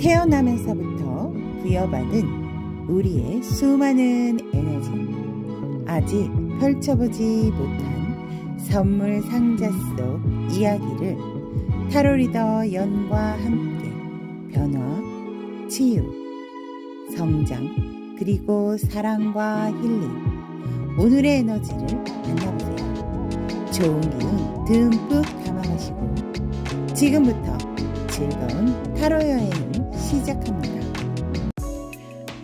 태어나면서부터 부여받은 우리의 수많은 에너지, 아직 펼쳐보지 못한 선물 상자 속 이야기를 타로 리더 연과 함께 변화, 치유, 성장, 그리고 사랑과 힐링, 오늘의 에너지를 만나보세요. 좋은 기운 듬뿍 담아가시고 지금부터 즐거운 타로 여행을 시작합니다.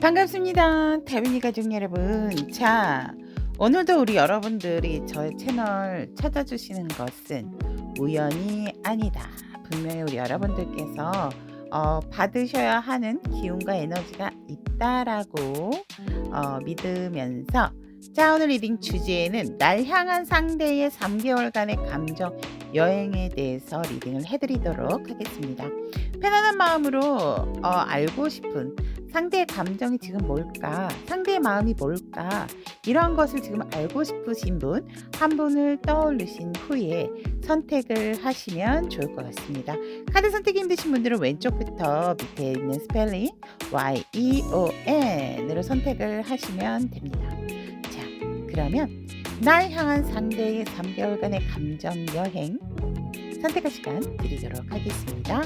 반갑습니다. 다빈이 가족 여러분. 자, 오늘도 우리 여러분들이 저의 채널 찾아주시는 것은 우연이 아니다. 분명히 우리 여러분들께서 받으셔야 하는 기운과 에너지가 있다라고 믿으면서, 자, 오늘 리딩 주제는 날 향한 상대의 3개월간의 감정 여행에 대해서 리딩을 해드리도록 하겠습니다. 편안한 마음으로 알고 싶은 상대의 감정이 지금 뭘까, 상대의 마음이 뭘까, 이러한 것을 지금 알고 싶으신 분 한 분을 떠올리신 후에 선택을 하시면 좋을 것 같습니다. 카드 선택이 힘드신 분들은 왼쪽부터 밑에 있는 스펠링 YEON으로 선택을 하시면 됩니다. 자, 그러면 날 향한 상대의 3개월간의 감정 여행 선택할 시간 드리도록 하겠습니다.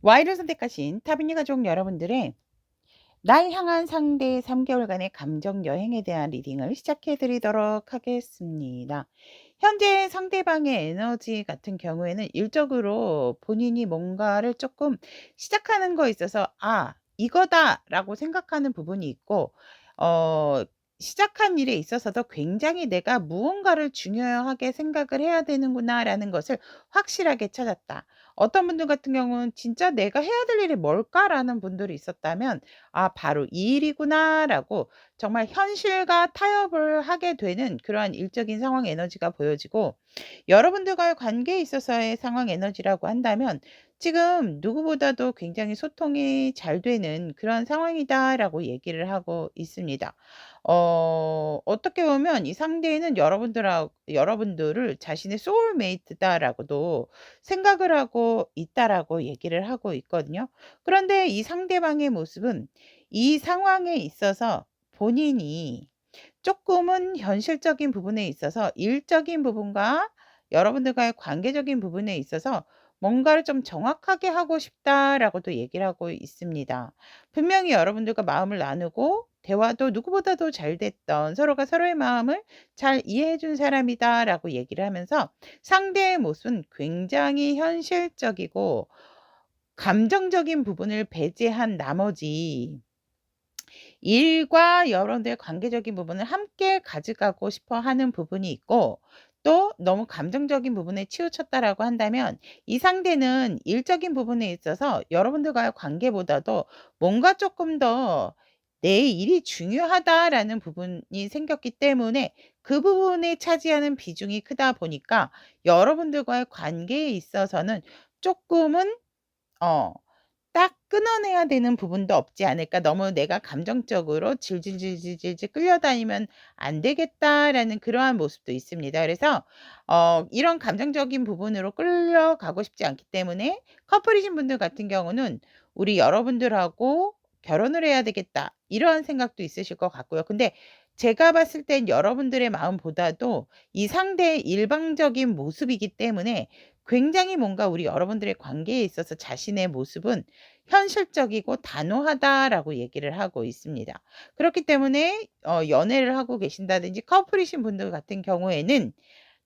Y를 선택하신 타빈이 가족 여러분들의 날 향한 상대의 3개월간의 감정 여행에 대한 리딩을 시작해 드리도록 하겠습니다. 현재 상대방의 에너지 같은 경우에는 일적으로 본인이 뭔가를 조금 시작하는 거에 있어서 이거다 라고 생각하는 부분이 있고, 시작한 일에 있어서도 굉장히 내가 무언가를 중요하게 생각을 해야 되는구나 라는 것을 확실하게 찾았다. 어떤 분들 같은 경우는 진짜 내가 해야 될 일이 뭘까라는 분들이 있었다면, 바로 이 일이구나라고 정말 현실과 타협을 하게 되는 그러한 일적인 상황 에너지가 보여지고, 여러분들과의 관계에 있어서의 상황 에너지라고 한다면 지금 누구보다도 굉장히 소통이 잘 되는 그런 상황이다라고 얘기를 하고 있습니다. 어떻게 보면 이 상대는 여러분들을 자신의 소울메이트다라고도 생각을 하고 있다라고 얘기를 하고 있거든요. 그런데 이 상대방의 모습은 이 상황에 있어서 본인이 조금은 현실적인 부분에 있어서 일적인 부분과 여러분들과의 관계적인 부분에 있어서 뭔가를 좀 정확하게 하고 싶다라고도 얘기를 하고 있습니다. 분명히 여러분들과 마음을 나누고 대화도 누구보다도 잘 됐던, 서로가 서로의 마음을 잘 이해해 준 사람이다라고 얘기를 하면서 상대의 모습은 굉장히 현실적이고 감정적인 부분을 배제한 나머지 일과 여러분들의 관계적인 부분을 함께 가져가고 싶어 하는 부분이 있고, 또 너무 감정적인 부분에 치우쳤다라고 한다면 이 상대는 일적인 부분에 있어서 여러분들과의 관계보다도 뭔가 조금 더 내 일이 중요하다라는 부분이 생겼기 때문에 그 부분에 차지하는 비중이 크다 보니까 여러분들과의 관계에 있어서는 조금은 딱 끊어내야 되는 부분도 없지 않을까. '너무 내가 감정적으로 질질질질질질 끌려다니면 안 되겠다.'라는 그러한 모습도 있습니다. 그래서 이런 감정적인 부분으로 끌려가고 싶지 않기 때문에 커플이신 분들 같은 경우는 '우리 여러분들하고 결혼을 해야 되겠다.' 이러한 생각도 있으실 것 같고요. 근데 제가 봤을 땐 여러분들의 마음보다도 이 상대의 일방적인 모습이기 때문에 굉장히 뭔가 우리 여러분들의 관계에 있어서 자신의 모습은 현실적이고 단호하다라고 얘기를 하고 있습니다. 그렇기 때문에 연애를 하고 계신다든지 커플이신 분들 같은 경우에는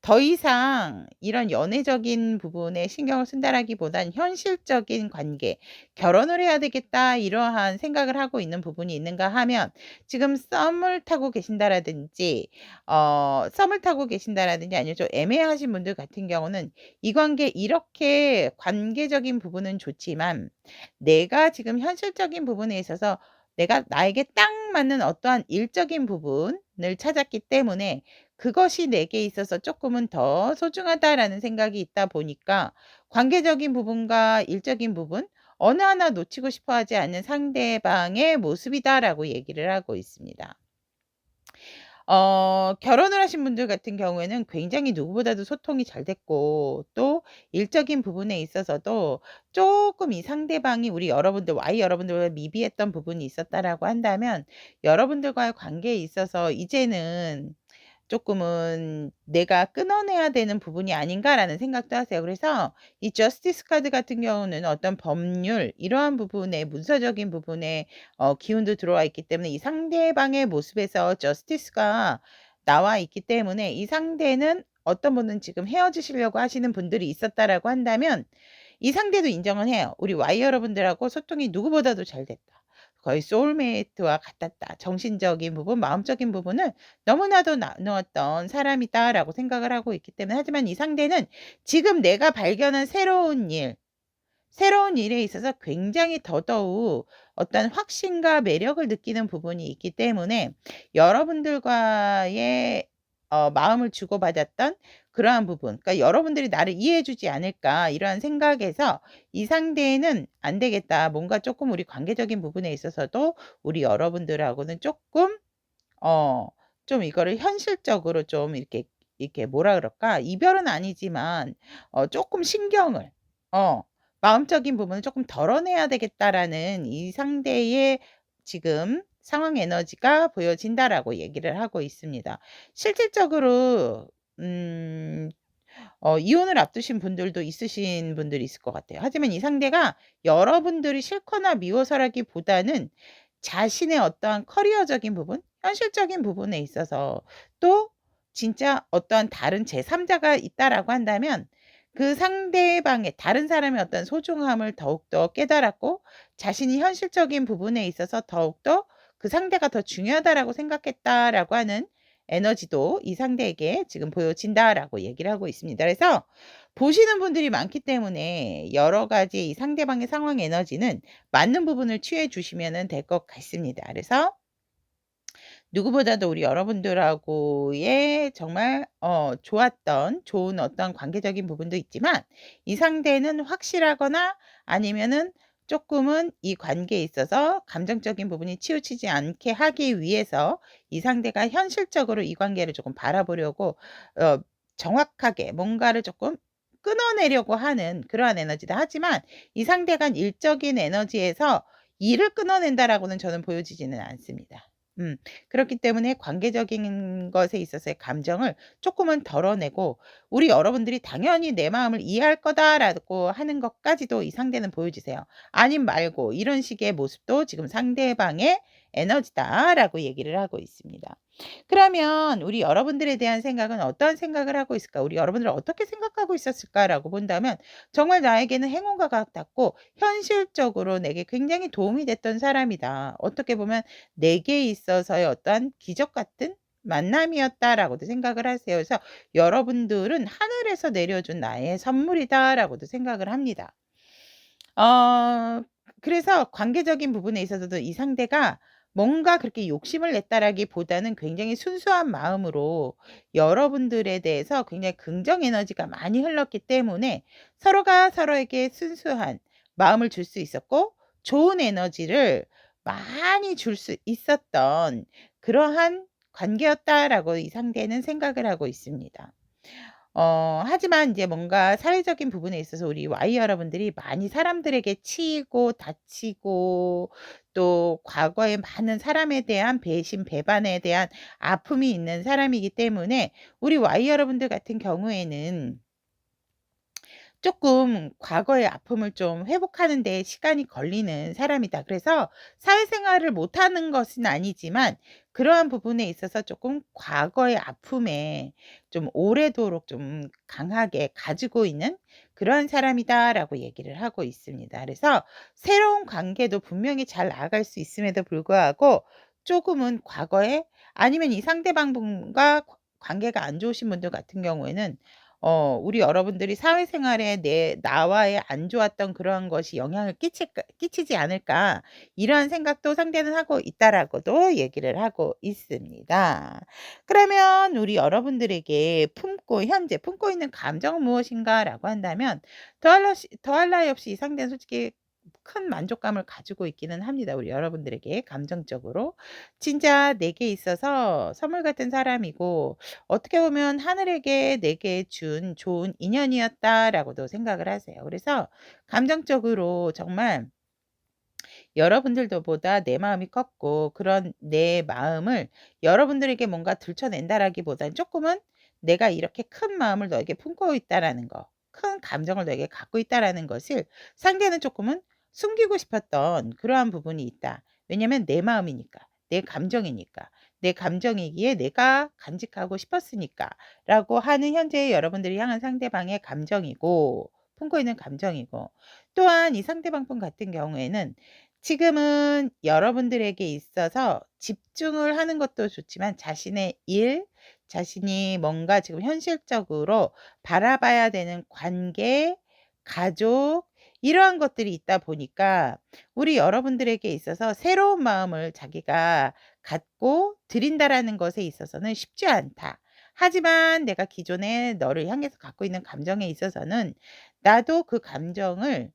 더 이상 이런 연애적인 부분에 신경을 쓴다라기보단 현실적인 관계, '결혼을 해야 되겠다.' 이러한 생각을 하고 있는 부분이 있는가 하면, 지금 썸을 타고 계신다라든지 아니면 좀 애매하신 분들 같은 경우는 이 관계 이렇게 관계적인 부분은 좋지만 내가 지금 현실적인 부분에 있어서 내가 나에게 딱 맞는 어떠한 일적인 부분을 찾았기 때문에 그것이 내게 있어서 조금은 더 소중하다라는 생각이 있다 보니까 관계적인 부분과 일적인 부분 어느 하나 놓치고 싶어 하지 않는 상대방의 모습이다라고 얘기를 하고 있습니다. 결혼을 하신 분들 같은 경우에는 굉장히 누구보다도 소통이 잘 됐고 또 일적인 부분에 있어서도 조금 이 상대방이 우리 여러분들 Y 여러분들보다 미비했던 부분이 있었다라고 한다면 여러분들과의 관계에 있어서 이제는 조금은 '내가 끊어내야 되는 부분이 아닌가.'라는 생각도 하세요. 그래서 이 저스티스 카드 같은 경우는 어떤 법률 이러한 부분에 문서적인 부분에 기운도 들어와 있기 때문에 이 상대방의 모습에서 저스티스가 나와 있기 때문에 이 상대는 어떤 분은 지금 헤어지시려고 하시는 분들이 있었다라고 한다면 이 상대도 인정을 해요. '우리 Y 여러분들하고 소통이 누구보다도 잘 됐다. 거의 소울메이트와 같았다. 정신적인 부분, 마음적인 부분을 너무나도 나누었던 사람이다.'라고 생각을 하고 있기 때문에 하지만 이 상대는 지금 내가 발견한 새로운 일에 있어서 굉장히 더더욱 어떤 확신과 매력을 느끼는 부분이 있기 때문에 여러분들과의 마음을 주고받았던 그러한 부분, 그러니까 '여러분들이 나를 이해해 주지 않을까.' 이러한 생각에서 이 상대는 '안 되겠다. 뭔가 조금 우리 관계적인 부분에 있어서도 우리 여러분들하고는 조금 어 좀 이거를 현실적으로 좀 이렇게 뭐라 그럴까? 이별은 아니지만 쪼끔 신경을 어 마음적인 부분을 쪼끔 덜어내야 되겠다.'라는 이 상대의 지금 상황 에너지가 보여진다라고 얘기를 하고 있습니다. 실질적으로 음 이혼을 앞두신 분들도 있으신 분들이 있을 것 같아요. 하지만 이 상대가 여러분들이 싫거나 미워서라기보다는 자신의 어떠한 커리어적인 부분, 현실적인 부분에 있어서 또 진짜 어떠한 다른 제3 자가 있다라고 한다면 그 상대방의 다른 사람의 어떤 소중함을 더욱더 깨달았고 자신이 현실적인 부분에 있어서 더욱더 '그 상대가 더 중요하다.'라고 생각했다라고 하는 에너지도 이 상대에게 지금 보여진다라고 얘기를 하고 있습니다. 그래서 보시는 분들이 많기 때문에 여러 가지 이 상대방의 상황 에너지는 맞는 부분을 취해 주시면은 될 것 같습니다. 그래서 누구보다도 우리 여러분들하고의 정말 좋았던 좋은 어떤 관계적인 부분도 있지만 이 상대는 확실하거나 아니면은 쪼끔은 이 관계에 있어서 감정적인 부분이 치우치지 않게 하기 위해서 이 상대가 현실적으로 이 관계를 조금 바라보려고 어 정확하게 뭔가를 쪼끔 끊어내려고 하는 그러한 에너지다. 하지만 이 상대가 일적인 에너지에서 '일을 끊어낸다.'라고는 저는 보여지지는 않습니다. 음. 그렇기 때문에 관계적인 것에 있어서의 감정을 쪼끔은 덜어내고 '우리 여러분들이 당연히 내 마음을 이해할 거다.'라고 하는 것까지도 이 상대는 보여주세요. 아님 말고 이런 식의 모습도 지금 상대방의 에너지다라고 얘기를 하고 있습니다. 그러면 우리 여러분들에 대한 생각은 어떤 생각을 하고 있을까? 우리 여러분들은 어떻게 생각하고 있었을까라고 본다면 정말 나에게는 행운과 같았고 현실적으로 내게 굉장히 도움이 됐던 사람이다. 어떻게 보면 내게 있어서의 어떠한 기적 같은 만남이었다라고도 생각을 하세요. 그래서 여러분들은 '하늘에서 내려준 나의 선물이다.'라고도 생각을 합니다. 어 그래서 관계적인 부분에 있어서도 이 상대가 뭔가 그렇게 욕심을 냈다라기보다는 굉장히 순수한 마음으로 여러분들에 대해서 굉장히 긍정 에너지가 많이 흘렀기 때문에 서로가 서로에게 순수한 마음을 줄 수 있었고 좋은 에너지를 많이 줄 수 있었던 그러한 관계였다라고 이 상대는 생각을 하고 있습니다. 하지만 이제 뭔가 사회적인 부분에 있어서 우리 Y 여러분들이 많이 사람들에게 치이고 다치고 또 과거에 많은 사람에 대한 배신, 배반에 대한 아픔이 있는 사람이기 때문에 우리 Y 여러분들 같은 경우에는 조금 과거의 아픔을 좀 회복하는 데 시간이 걸리는 사람이다. 그래서 사회생활을 못하는 것은 아니지만 그러한 부분에 있어서 조금 과거의 아픔에 좀 오래도록 좀 강하게 가지고 있는 그러한 사람이다라고 얘기를 하고 있습니다. 그래서 새로운 관계도 분명히 잘 나아갈 수 있음에도 불구하고 조금은 과거에 아니면 이 상대방 분과 관계가 안 좋으신 분들 같은 경우에는 우리 여러분들이 사회생활에 나와의 안 좋았던 그러한 것이 영향을 끼치지 않을까 이러한 생각도 상대는 하고 있다라고도 얘기를 하고 있습니다. 그러면 우리 여러분들에게 현재 품고 있는 감정은 무엇인가라고 한다면 더할 나위 없이 이 상대는 솔직히 큰 만족감을 가지고 있기는 합니다. 우리 여러분들에게 감정적으로. 진짜 내게 있어서 선물 같은 사람이고 어떻게 보면 하늘에게 내게 준 좋은 인연이었다라고도 생각을 하세요. 그래서 감정적으로 정말 여러분들보다 내 마음이 컸고 그런 내 마음을 여러분들에게 뭔가 들춰낸다라기보다는 조금은 내가 이렇게 큰 마음을 너에게 품고 있다라는 거, 큰 감정을 너에게 갖고 있다라는 것을 상대는 조금은 숨기고 싶었던 그러한 부분이 있다. 왜냐면 내 마음이니까, 내 감정이니까, 내 감정이기에 내가 간직하고 싶었으니까 라고 하는 현재의 여러분들이 향한 상대방의 감정이고 품고 있는 감정이고 또한 이 상대방 분 같은 경우에는 지금은 여러분들에게 있어서 집중을 하는 것도 좋지만 자신의 일, 자신이 뭔가 지금 현실적으로 바라봐야 되는 관계, 가족 이러한 것들이 있다 보니까 우리 여러분들에게 있어서 새로운 마음을 자기가 갖고 드린다라는 것에 있어서는 쉽지 않다. 하지만 내가 기존에 너를 향해서 갖고 있는 감정에 있어서는 나도 그 감정을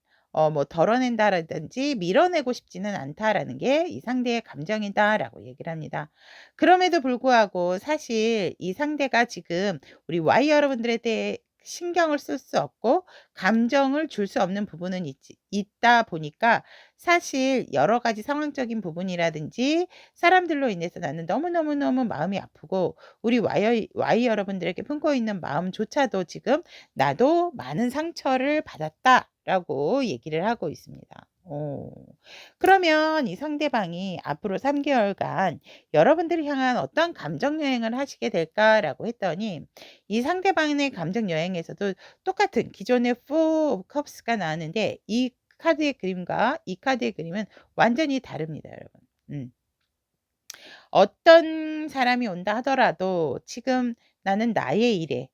뭐 덜어낸다라든지 밀어내고 싶지는 않다라는 게 이 상대의 감정이다라고 얘기를 합니다. 그럼에도 불구하고 사실 이 상대가 지금 우리 Y 여러분들에 대해 신경을 쓸 수 없고 감정을 줄 수 없는 부분은 있다 보니까 사실 여러 가지 상황적인 부분이라든지 사람들로 인해서 나는 너무너무너무 마음이 아프고 우리 Y 여러분들에게 품고 있는 마음조차도 지금 나도 많은 상처를 받았다라고 얘기를 하고 있습니다. 그러면 이 상대방이 앞으로 3개월간 여러분들을 향한 어떤 감정 여행을 하시게 될까라고 했더니 이 상대방의 감정 여행에서도 똑같은 기존의 Four of Cups가 나왔는데 이 카드의 그림과 이 카드의 그림은 완전히 다릅니다, 여러분. 어떤 사람이 온다 하더라도 지금 나는 나의 일에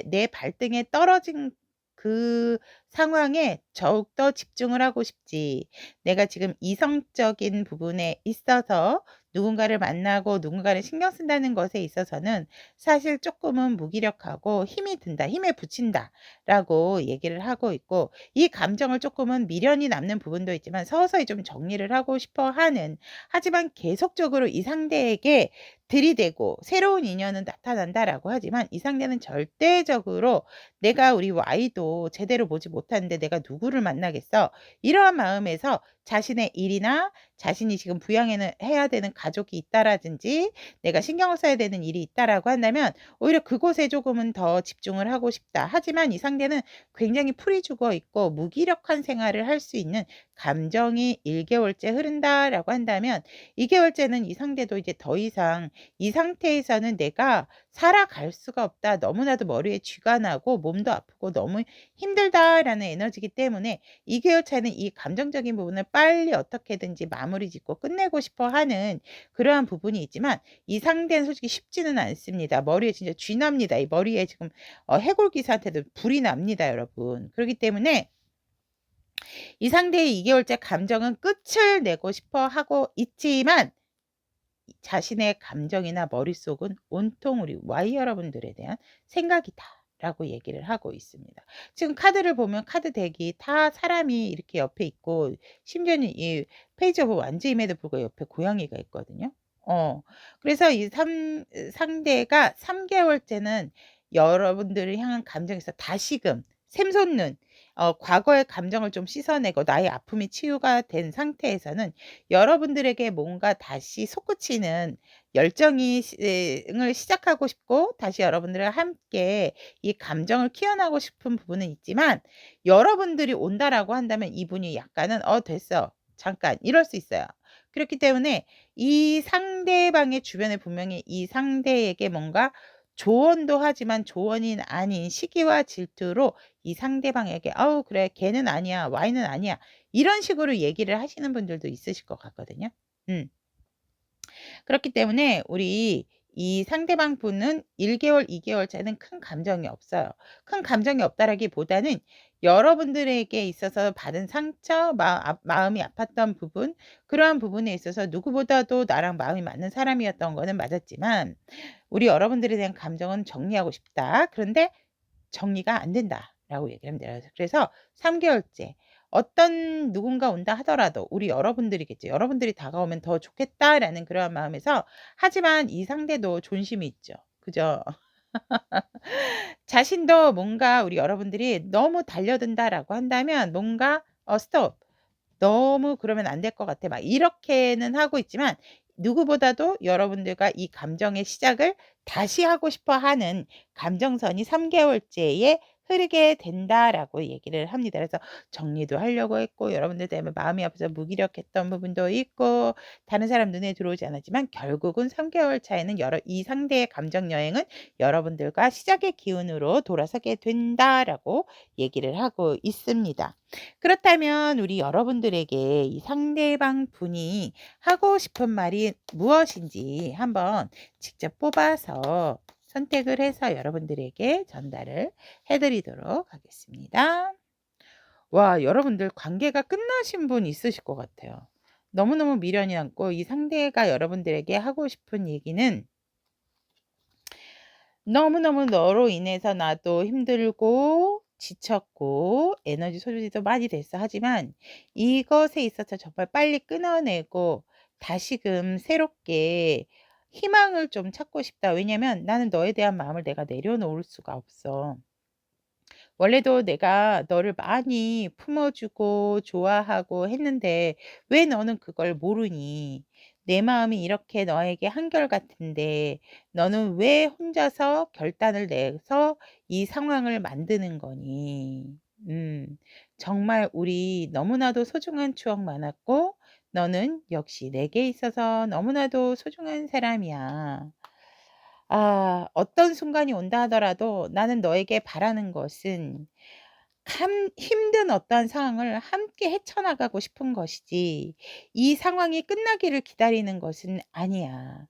내 발등에 떨어진 그 상황에 더욱더 집중을 하고 싶지. 내가 지금 이성적인 부분에 있어서 누군가를 만나고 누군가를 신경 쓴다는 것에 있어서는 사실 조금은 무기력하고 힘이 든다, 힘에 부친다라고 얘기를 하고 있고 이 감정을 조금은 미련이 남는 부분도 있지만 서서히 좀 정리를 하고 싶어 하는 하지만 계속적으로 이 상대에게 들이대고 새로운 인연은 나타난다라고 하지만 이 상대는 절대적으로 내가 우리 Y도 제대로 보지 못하는데 내가 누구를 만나겠어? 이러한 마음에서 자신의 일이나 자신이 지금 부양해야 되는 가족이 있다라든지 내가 신경을 써야 되는 일이 있다라고 한다면 오히려 그곳에 조금은 더 집중을 하고 싶다. 하지만 이 상대는 굉장히 풀이 죽어 있고 무기력한 생활을 할 수 있는 감정이 1개월째 흐른다라고 한다면 2개월째는 이 상대도 이제 더 이상 이 상태에서는 내가 살아갈 수가 없다. 너무나도 머리에 쥐가 나고 몸도 아프고 너무 힘들다라는 에너지이기 때문에 2개월 차는 이 감정적인 부분을 빨리 어떻게든지 마무리 짓고 끝내고 싶어 하는 그러한 부분이 있지만 이 상대는 솔직히 쉽지는 않습니다. 머리에 진짜 쥐 납니다. 이 머리에 지금 해골기사한테도 불이 납니다, 여러분. 그렇기 때문에 이 상대의 2개월째 감정은 끝을 내고 싶어 하고 있지만 자신의 감정이나 머릿속은 온통 우리 Y 여러분들에 대한 생각이다 라고 얘기를 하고 있습니다. 지금 카드를 보면 카드 덱이 다 사람이 이렇게 옆에 있고 심지어는 이 페이지 오브 완즈임에도 불구하고 옆에 고양이가 있거든요. 그래서 이 상대가 3개월째는 여러분들을 향한 감정에서 다시금 샘솟는 과거의 감정을 좀 씻어내고 나의 아픔이 치유가 된 상태에서는 여러분들에게 뭔가 다시 솟구치는 열정이 을 시작하고 싶고 다시 여러분들과 함께 이 감정을 키워나가고 싶은 부분은 있지만 여러분들이 온다라고 한다면 이분이 약간은 됐어. 잠깐 이럴 수 있어요. 그렇기 때문에 이 상대방의 주변에 분명히 이 상대에게 뭔가 조언도 하지만 조언이 아닌 시기와 질투로 이 상대방에게 "아우 그래 걔는 아니야. Y는 아니야." 이런 식으로 얘기를 하시는 분들도 있으실 것 같거든요. 음. 그렇기 때문에 우리 이 상대방 분은 1개월, 2개월째는 큰 감정이 없어요. 큰 감정이 없다라기보다는 여러분들에게 있어서 받은 상처, 마음이 아팠던 부분 그러한 부분에 있어서 누구보다도 나랑 마음이 맞는 사람이었던 거는 맞았지만 우리 여러분들에 대한 감정은 정리하고 싶다. 그런데 정리가 안 된다라고 얘기를 합니다. 그래서 3개월째 어떤 누군가 온다 하더라도 우리 여러분들이겠죠. '여러분들이 다가오면 더 좋겠다.'라는 그러한 마음에서, 하지만 이 상대도 존심이 있죠. 그죠? 자신도 뭔가 우리 여러분들이 너무 달려든다라고 한다면 뭔가 스톱. 너무 그러면 안 될 것 같아. 막 이렇게는 하고 있지만, 누구보다도 여러분들과 이 감정의 시작을 다시 하고 싶어 하는 감정선이 3 개월째에 흐르게 된다라고 얘기를 합니다. 그래서 정리도 하려고 했고, 여러분들 때문에 마음이 아파서 무기력했던 부분도 있고, 다른 사람 눈에 들어오지 않았지만 결국은 3 개월 차에는 이 상대의 감정 여행은 여러분들과 시작의 기운으로 돌아서게 된다라고 얘기를 하고 있습니다. 그렇다면 우리 여러분들에게 이 상대방 분이 하고 싶은 말이 무엇인지 한번 직접 뽑아서 선택을 해서 여러분들에게 전달을 해 드리도록 하겠습니다. 와, 여러분들 관계가 끝나신 분 있으실 것 같아요. 너무너무 미련이 남고 이 상대가 여러분들에게 하고 싶은 얘기는, 너무너무 너로 인해서 나도 힘들고 지쳤고 에너지 소진도 많이 됐어. 하지만 이것에 있어서 정말 빨리 끊어내고 다시금 새롭게 희망을 좀 찾고 싶다. 왜냐면 나는 너에 대한 마음을 내가 내려놓을 수가 없어. 원래도 내가 너를 많이 품어주고 좋아하고 했는데 왜 너는 그걸 모르니? 내 마음이 이렇게 너에게 한결같은데 너는 왜 혼자서 결단을 내서 이 상황을 만드는 거니? 정말 우리 너무나도 소중한 추억 많았고 너는 역시 내게 있어서 너무나도 소중한 사람이야. 어떤 순간이 온다 하더라도 나는 너에게 바라는 것은 힘든 어떠한 상황을 함께 헤쳐나가고 싶은 것이지, 이 상황이 끝나기를 기다리는 것은 아니야.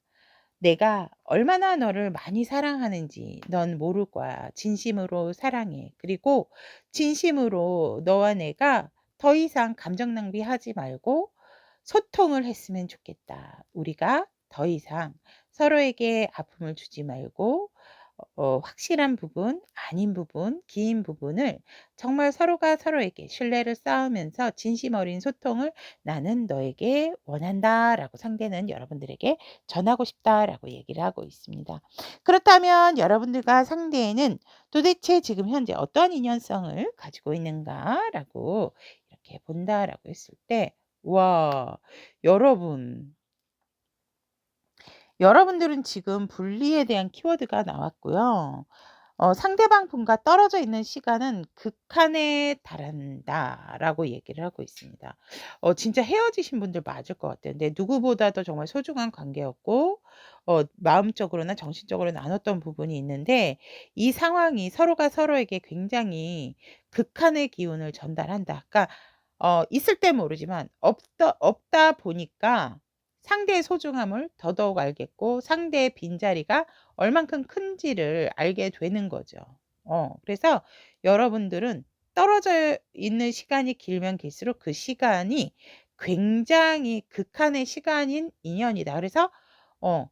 내가 얼마나 너를 많이 사랑하는지 넌 모를 거야. 진심으로 사랑해. 그리고 진심으로 너와 내가 더 이상 감정 낭비하지 말고 소통을 했으면 좋겠다. 우리가 더 이상 서로에게 아픔을 주지 말고 확실한 부분, 아닌 부분, 긴 부분을 정말 서로가 서로에게 신뢰를 쌓으면서 진심 어린 소통을 나는 너에게 원한다라고 상대는 여러분들에게 전하고 싶다라고 얘기를 하고 있습니다. 그렇다면 여러분들과 상대는 도대체 지금 현재 어떠한 인연성을 가지고 있는가라고 이렇게 본다라고 했을 때, 와, 여러분. 여러분들은 지금 분리에 대한 키워드가 나왔고요. 상대방 분과 떨어져 있는 시간은 극한에 달한다라고 얘기를 하고 있습니다. 진짜 헤어지신 분들 맞을 것 같아요. 근데 누구보다도 정말 소중한 관계였고 마음적으로나 정신적으로 나눴던 부분이 있는데, 이 상황이 서로가 서로에게 굉장히 극한의 기운을 전달한다. 그러니까 있을 때 모르지만 없다 보니까 상대의 소중함을 더더욱 알겠고 상대의 빈자리가 얼만큼 큰지를 알게 되는 거죠. 그래서 여러분들은 떨어져 있는 시간이 길면 길수록 그 시간이 굉장히 극한의 시간인 인연이다. 그래서 어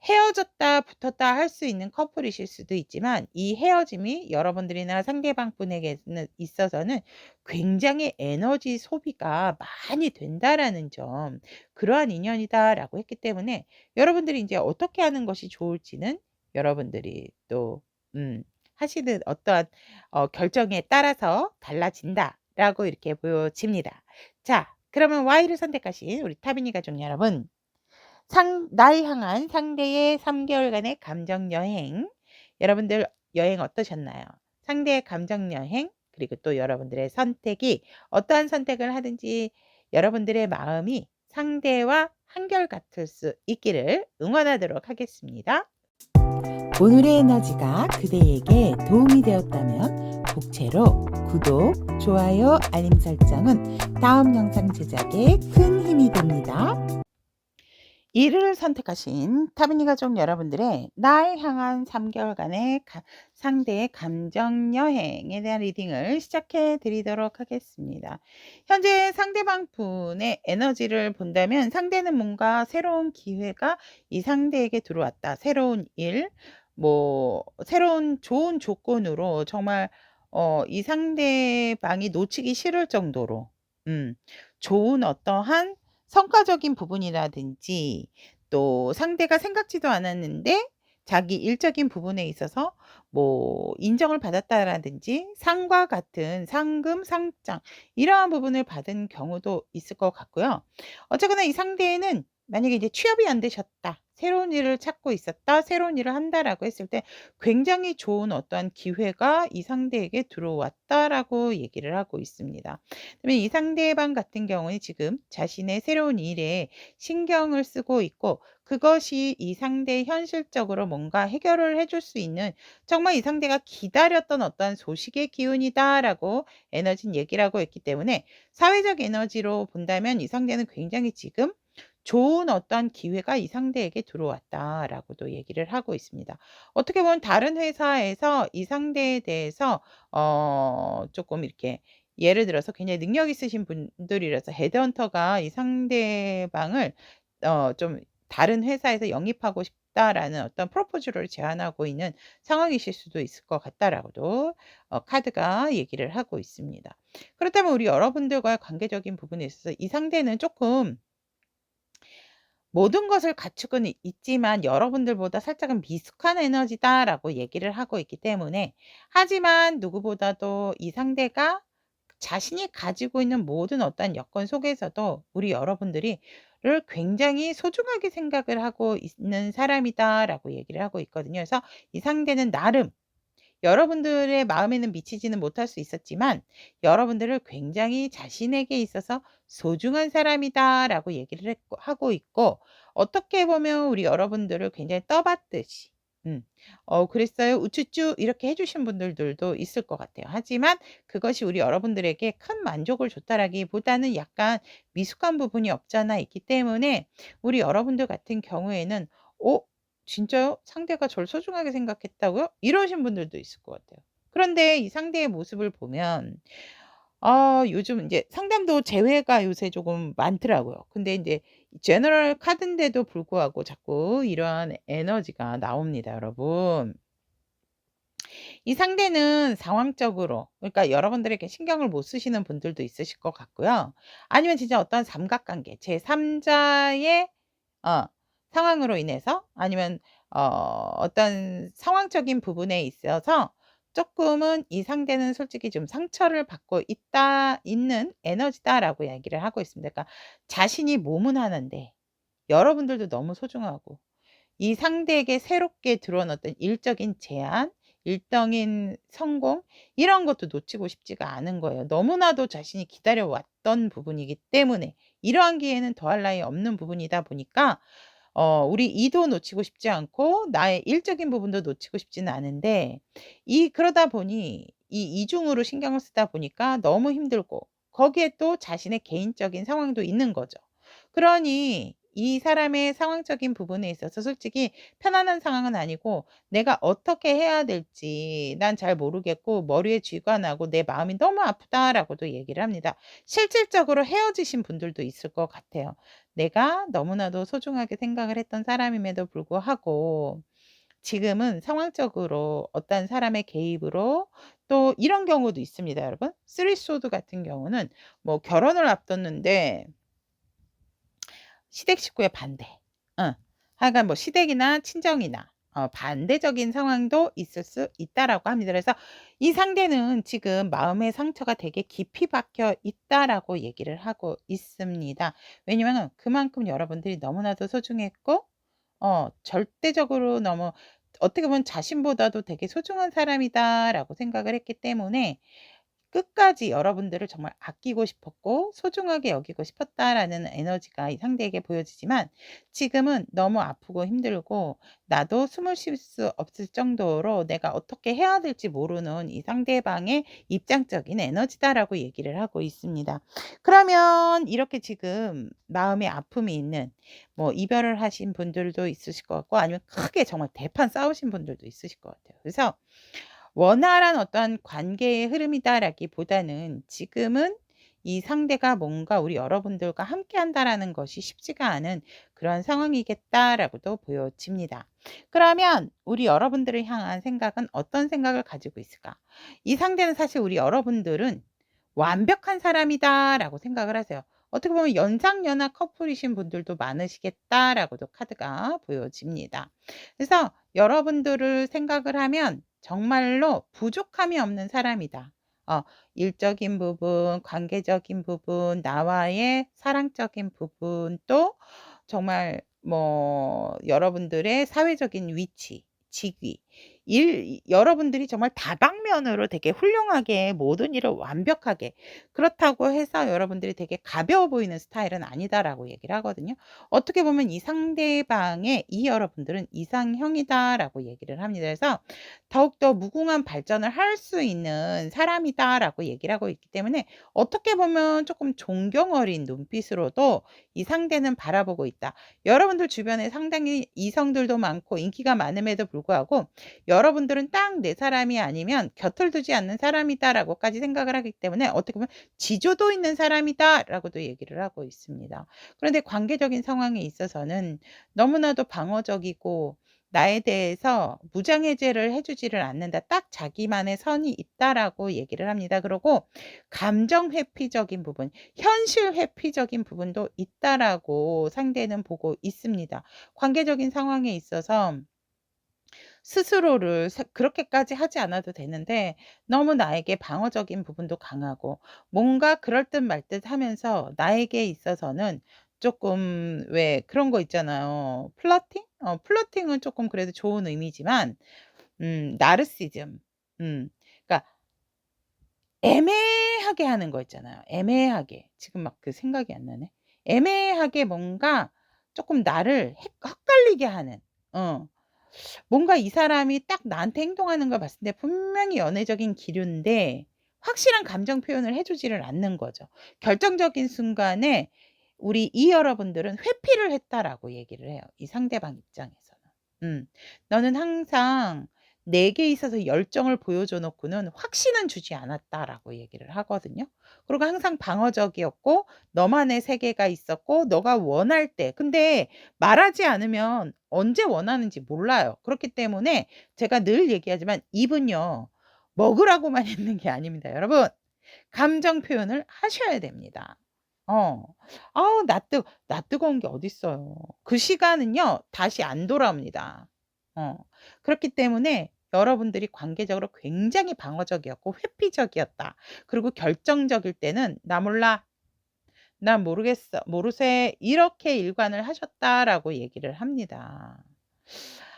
헤어졌다 붙었다 할 수 있는 커플이실 수도 있지만, 이 헤어짐이 여러분들이나 상대방 분에게는 있어서는 굉장히 에너지 소비가 많이 된다라는 점, 그러한 인연이다라고 했기 때문에 여러분들이 인제 어떻게 하는 것이 좋을지는 여러분들이 또 하시는 어떠한 결정에 따라서 달라진다라고 이렇게 보여집니다. 자, 그러면 Y를 선택하신 우리 타비니 가족 여러분, 날 향한 상대의 3 개월간의 감정 여행, 여러분들 여행 어떠셨나요? 상대의 감정 여행, 그리고 또 여러분들의 선택이 어떠한 선택을 하든지 여러분들의 마음이 상대와 한결같을 수 있기를 응원하도록 하겠습니다. 오늘의 에너지가 그대에게 도움이 되었다면 복채로 구독, 좋아요, 알림 설정은 다음 영상 제작에 큰 힘이 됩니다. 1을 선택하신 타비니 가족 여러분들의 날 향한 3 개월간의 상대의 감정 여행에 대한 리딩을 시작해 드리도록 하겠습니다. 현재 상대방 분의 에너지를 본다면 상대는 뭔가 새로운 기회가 이 상대에게 들어왔다. 새로운 일, 새로운 좋은 조건으로 정말 이 상대방이 놓치기 싫을 정도로 좋은 어떠한 성과적인 부분이라든지 또 상대가 생각지도 않았는데 자기 일적인 부분에 있어서 뭐 인정을 받았다라든지 상과 같은 상금, 상장 이러한 부분을 받은 경우도 있을 것 같고요. 어쨌거나 이 상대는 만약에 이제 취업이 안 되셨다. 새로운 일을 찾고 있었다. 새로운 일을 한다라고 했을 때 굉장히 좋은 어떠한 기회가 이 상대에게 들어왔다라고 얘기를 하고 있습니다. 그러면 이 상대방 같은 경우는 지금 자신의 새로운 일에 신경을 쓰고 있고 그것이 이 상대의 현실적으로 뭔가 해결을 해줄 수 있는 정말 이 상대가 기다렸던 어떤 소식의 기운이다라고 에너지는 얘기를 하고 있기 때문에 사회적 에너지로 본다면 이 상대는 굉장히 지금 좋은 어떠한 기회가 이 상대에게 들어왔다라고도 얘기를 하고 있습니다. 어떻게 보면 다른 회사에서 이 상대에 대해서 조금 이렇게 예를 들어서 굉장히 능력 있으신 분들이라서 헤드헌터가 이 상대방을 좀 다른 회사에서 영입하고 싶다라는 어떤 프로포즈를 제안하고 있는 상황이실 수도 있을 것 같다라고도 카드가 얘기를 하고 있습니다. 그렇다면 우리 여러분들과의 관계적인 부분에 있어서 이 상대는 조금 모든 것을 갖추고는 있지만 여러분들보다 살짝은 미숙한 에너지다라고 얘기를 하고 있기 때문에 하지만 누구보다도 이 상대가 자신이 가지고 있는 모든 어떤 여건 속에서도 우리 여러분들이 를 굉장히 소중하게 생각을 하고 있는 사람이다라고 얘기를 하고 있거든요. 그래서 이 상대는 나름 여러분들의 마음에는 미치지는 못할 수 있었지만 여러분들을 굉장히 자신에게 있어서 소중한 사람이다라고 얘기를 하고 있고 어떻게 보면 우리 여러분들을 굉장히 떠받듯이 음, 그랬어요. 우쭈쭈 이렇게 해주신 분들도 있을 것 같아요. 하지만 그것이 우리 여러분들에게 큰 만족을 줬다라기보다는 약간 미숙한 부분이 없잖아 있기 때문에 우리 여러분들 같은 경우에는 어, 진짜요? 상대가 저를 소중하게 생각했다고요? 이러신 분들도 있을 것 같아요. 그런데 이 상대의 모습을 보면 요즘 인제 상담도 재회가 요새 조금 많더라고요. 근데 인제 제너럴 카드인데도 불구하고 자꾸 이러한 에너지가 나옵니다, 여러분. 이 상대는 상황적으로 그러니까 여러분들에게 신경을 못 쓰시는 분들도 있으실 것 같고요. 아니면 진짜 어떤 삼각관계 제3 자의 어 상황으로 인해서 아니면 어떤 상황적인 부분에 있어서 쪼끔은 이 상대는 솔직히 좀 상처를 받고 있는 에너지다라고 이야기를 하고 있습니다. 그러니까 자신이 몸은 하는데 여러분들도 너무 소중하고 이 상대에게 새롭게 들어온 어떤 일적인 제안, 일적인 성공 이런 것도 놓치고 싶지가 않은 거예요. 너무나도 자신이 기다려 왔던 부분이기 때문에 이러한 기회는 더할 나위 없는 부분이다 보니까 우리 이도 놓치고 싶지 않고 나의 일적인 부분도 놓치고 싶지는 않은데 그러다 보니 이 이중으로 신경을 쓰다 보니까 너무 힘들고 거기에 또 자신의 개인적인 상황도 있는 거죠. 그러니 이 사람의 상황적인 부분에 있어서 솔직히 편안한 상황은 아니고 내가 어떻게 해야 될지 난 잘 모르겠고 머리에 쥐가 나고 내 마음이 너무 아프다라고도 얘기를 합니다. 실질적으로 헤어지신 분들도 있을 것 같아요. 내가 너무나도 소중하게 생각을 했던 사람임에도 불구하고 지금은 상황적으로 어떤 사람의 개입으로 또 이런 경우도 있습니다, 여러분. 쓰리 소드 같은 경우는 뭐 결혼을 앞뒀는데 시댁 식구의 반대. 하여간 뭐 시댁이나 친정이나 반대적인 상황도 있을 수 있다라고 합니다. 그래서 이 상대는 지금 마음의 상처가 되게 깊이 박혀 있다라고 얘기를 하고 있습니다. 왜냐면은 그만큼 여러분들이 너무나도 소중했고 절대적으로 너무 어떻게 보면 자신보다도 되게 소중한 사람이다라고 생각을 했기 때문에 끝까지 여러분들을 정말 아끼고 싶었고 소중하게 여기고 싶었다라는 에너지가 이 상대에게 보여지지만 지금은 너무 아프고 힘들고 나도 숨을 쉴 수 없을 정도로 내가 어떻게 해야 될지 모르는 이 상대방의 입장적인 에너지다라고 얘기를 하고 있습니다. 그러면 이렇게 지금 마음에 아픔이 있는 뭐 이별을 하신 분들도 있으실 것 같고 아니면 크게 정말 대판 싸우신 분들도 있으실 것 같아요. 그래서 원활한 어떤 관계의 흐름이다라기보다는 지금은 이 상대가 뭔가 우리 여러분들과 함께한다라는 것이 쉽지가 않은 그런 상황이겠다라고도 보여집니다. 그러면 우리 여러분들을 향한 생각은 어떤 생각을 가지고 있을까? 이 상대는 사실 우리 여러분들은 완벽한 사람이다라고 생각을 하세요. 어떻게 보면 연상연하 커플이신 분들도 많으시겠다라고도 카드가 보여집니다. 그래서 여러분들을 생각을 하면 정말로 부족함이 없는 사람이다. 어, 일적인 부분, 관계적인 부분, 나와의 사랑적인 부분, 또 정말 뭐 여러분들의 사회적인 위치, 직위, 여러분들이 정말 다방면으로 되게 훌륭하게 모든 일을 완벽하게, 그렇다고 해서 여러분들이 되게 가벼워 보이는 스타일은 아니다라고 얘기를 하거든요. 어떻게 보면 이 상대방의 이 여러분들은 이상형이다라고 얘기를 합니다. 그래서 더욱더 무궁한 발전을 할 수 있는 사람이다라고 얘기를 하고 있기 때문에 어떻게 보면 조금 존경 어린 눈빛으로도 이 상대는 바라보고 있다. 여러분들 주변에 상당히 이성들도 많고 인기가 많음에도 불구하고 여러분들은 딱 내 사람이 아니면 곁을 두지 않는 사람이다라고까지 생각을 하기 때문에 어떻게 보면 지조도 있는 사람이다라고도 얘기를 하고 있습니다. 그런데 관계적인 상황에 있어서는 너무나도 방어적이고 나에 대해서 무장해제를 해주지를 않는다. 딱 자기만의 선이 있다라고 얘기를 합니다. 그리고 감정 회피적인 부분, 현실 회피적인 부분도 있다라고 상대는 보고 있습니다. 관계적인 상황에 있어서 스스로를 그렇게까지 하지 않아도 되는데 너무 나에게 방어적인 부분도 강하고 뭔가 그럴 듯 말 듯 하면서 나에게 있어서는 조금 왜 그런 거 있잖아요. 플러팅? 플러팅은 조금 그래도 좋은 의미지만 나르시즘. 그러니까 애매하게 하는 거 있잖아요. 애매하게. 지금 막 그 생각이 안 나네. 애매하게 뭔가 조금 나를 헷갈리게 하는. 어. 뭔가 이 사람이 딱 나한테 행동하는 걸 봤을 때 분명히 연애적인 기류인데 확실한 감정 표현을 해 주지를 않는 거죠. 결정적인 순간에 우리 이 여러분들은 회피를 했다라고 얘기를 해요, 이 상대방 입장에서는. "너는 항상 내게 있어서 열정을 보여줘 놓고는 확신은 주지 않았다."라고 얘기를 하거든요. 그리고 항상 방어적이었고 너만의 세계가 있었고 너가 원할 때, 근데 말하지 않으면 언제 원하는지 몰라요. 그렇기 때문에 제가 늘 얘기하지만 입은요, 먹으라고만 있는 게 아닙니다, 여러분. 감정 표현을 하셔야 됩니다. 어. 아우 나 뜨거운 게 어딨어요. 그 시간은요 다시 안 돌아옵니다. 어. 그렇기 때문에 여러분들이 관계적으로 굉장히 방어적이었고 회피적이었다. 그리고 결정적일 때는 "나 몰라. 난 모르겠어. 모르세." 이렇게 일관을 하셨다라고 얘기를 합니다.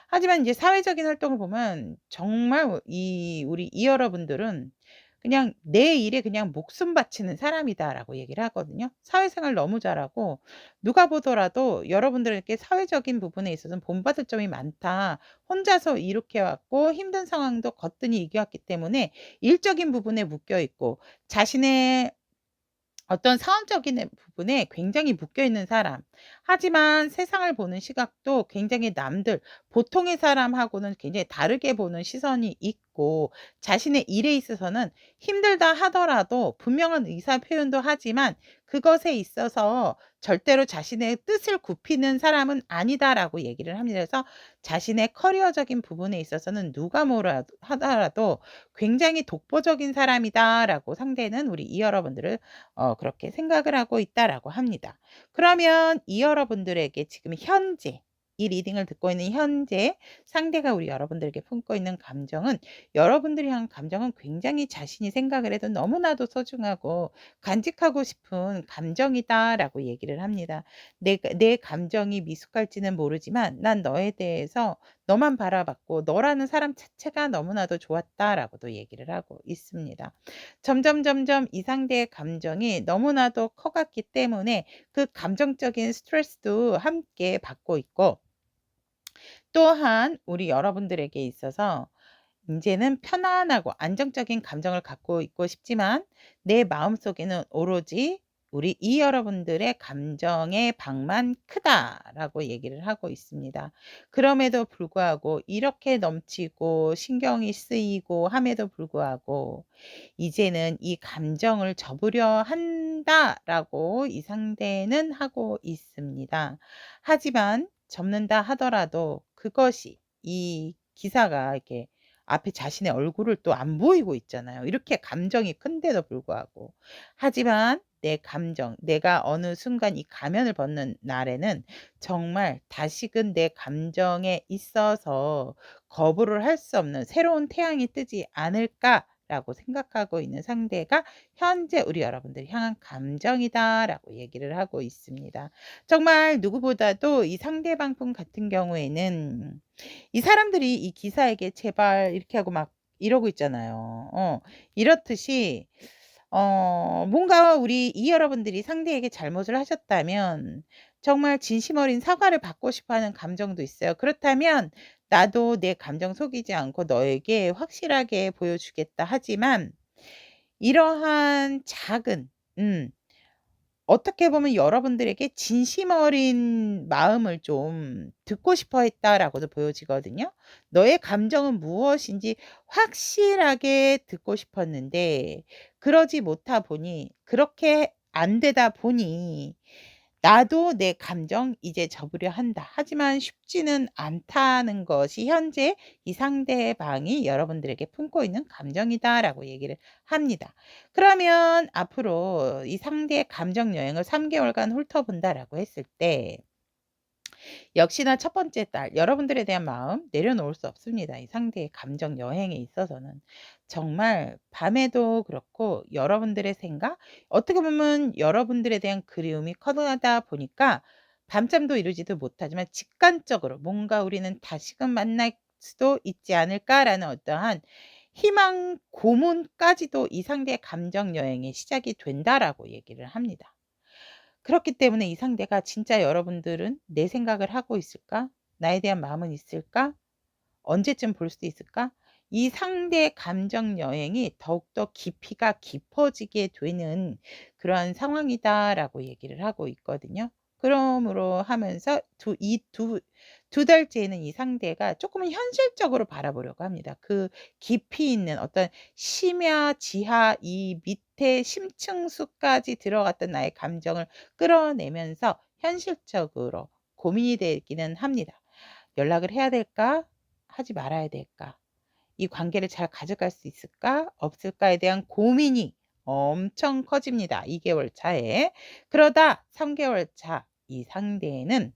하지만 인제 사회적인 활동을 보면 정말 우리 이 여러분들은 그냥 "내 일에 그냥 목숨 바치는 사람이다."라고 얘기를 하거든요. 사회생활 너무 잘하고 누가 보더라도 여러분들에게 "사회적인 부분에 있어서는 본받을 점이 많다. 혼자서 이렇게 왔고 힘든 상황도 거뜬히 이겨왔기 때문에 일적인 부분에 묶여 있고 자신의 어떤 사원적인 부분에 굉장히 묶여 있는 사람. 하지만 세상을 보는 시각도 굉장히 남들, 보통의 사람하고는 굉장히 다르게 보는 시선이 있고 자신의 일에 있어서는 힘들다 하더라도 분명한 의사 표현도 하지만 그것에 있어서 절대로 자신의 뜻을 굽히는 사람은 아니다."라고 얘기를 합니다. 그래서 자신의 커리어적인 부분에 있어서는 누가 뭐라 하더라도 "굉장히 독보적인 사람이다."라고 상대는 우리 이 여러분들을 그렇게 생각을 하고 있다라고 합니다. 그러면 이 여러분들에게 지금 현재 이 리딩을 듣고 있는 현재 상대가 우리 여러분들에게 품고 있는 감정은, 여러분들이 한 감정은 굉장히 자신이 생각을 해도 너무나도 소중하고 간직하고 싶은 감정이다라고 얘기를 합니다. 내 감정이 미숙할지는 모르지만 난 너에 대해서 너만 바라봤고 너라는 사람 자체가 너무나도 좋았다라고도 얘기를 하고 있습니다. 점점 이 상대의 감정이 너무나도 커갔기 때문에 그 감정적인 스트레스도 함께 받고 있고, 또한 우리 여러분들에게 있어서 인제는 편안하고 안정적인 감정을 갖고 있고 싶지만 내 마음속에는 오로지 우리 이 여러분들의 감정의 방만 크다라고 얘기를 하고 있습니다. 그럼에도 불구하고 이렇게 넘치고 신경이 쓰이고 함에도 불구하고 이제는 이 감정을 접으려 한다라고 이 상대는 하고 있습니다. 하지만 접는다 하더라도 그것이 이 기사가 이렇게 앞에 자신의 얼굴을 또 안 보이고 있잖아요. 이렇게 감정이 큰데도 불구하고. 하지만 내 감정, 내가 어느 순간 이 가면을 벗는 날에는 정말 다시금 내 감정에 있어서 거부를 할 수 없는 새로운 태양이 뜨지 않을까라고 생각하고 있는 상대가 현재 우리 여러분들이 향한 감정이다라고 얘기를 하고 있습니다. 정말 누구보다도 이 상대방 분 같은 경우에는 이 사람들이 이 기사에게 "제발." 이렇게 하고 막 이러고 있잖아요. 이렇듯이 뭔가 우리 이 여러분들이 상대에게 잘못을 하셨다면 정말 진심 어린 사과를 받고 싶어 하는 감정도 있어요. 그렇다면 "나도 내 감정 속이지 않고 너에게 확실하게 보여주겠다." 하지만 이러한 작은 어떻게 보면 여러분들에게 진심 어린 마음을 좀 듣고 싶어 했다라고도 보여지거든요. 너의 감정은 무엇인지 확실하게 듣고 싶었는데 그러지 못하 보니 그렇게 안 되다 보니 나도 내 감정 이제 접으려 한다. 하지만 쉽지는 않다는 것이 현재 이 상대방이 여러분들에게 품고 있는 감정이다라고 얘기를 합니다. 그러면 앞으로 이 상대의 감정 여행을 3개월간 훑어본다라고 했을 때 역시나 첫 번째 달 여러분들에 대한 마음 내려놓을 수 없습니다. 이 상대의 감정 여행에 있어서는. 정말 밤에도 그렇고 여러분들의 생각 어떻게 보면 여러분들에 대한 그리움이 커다다 보니까 밤잠도 이루지도 못하지만 직간적으로 뭔가 '우리는 다시금 만날 수도 있지 않을까.'라는 어떠한 희망 고문까지도 이 상대의 감정 여행의 시작이 된다라고 얘기를 합니다. 그렇기 때문에 이 상대가 '진짜 여러분들은 내 생각을 하고 있을까? 나에 대한 마음은 있을까? 언제쯤 볼 수 있을까?' 이 상대의 감정 여행이 더욱더 깊이가 깊어지게 되는 그러한 상황이다라고 얘기를 하고 있거든요. 그러므로 하면서 두 달째에는 이 상대가 쪼끔은 현실적으로 바라보려고 합니다. 그 깊이 있는 어떤 심야, 지하, 이 밑에 심층수까지 들어갔던 나의 감정을 끌어내면서 현실적으로 고민이 되기는 합니다. '연락을 해야 될까? 하지 말아야 될까? 이 관계를 잘 가져갈 수 있을까? 없을까?'에 대한 고민이 엄청 커집니다, 2개월 차에. 그러다 3개월 차 이 상대는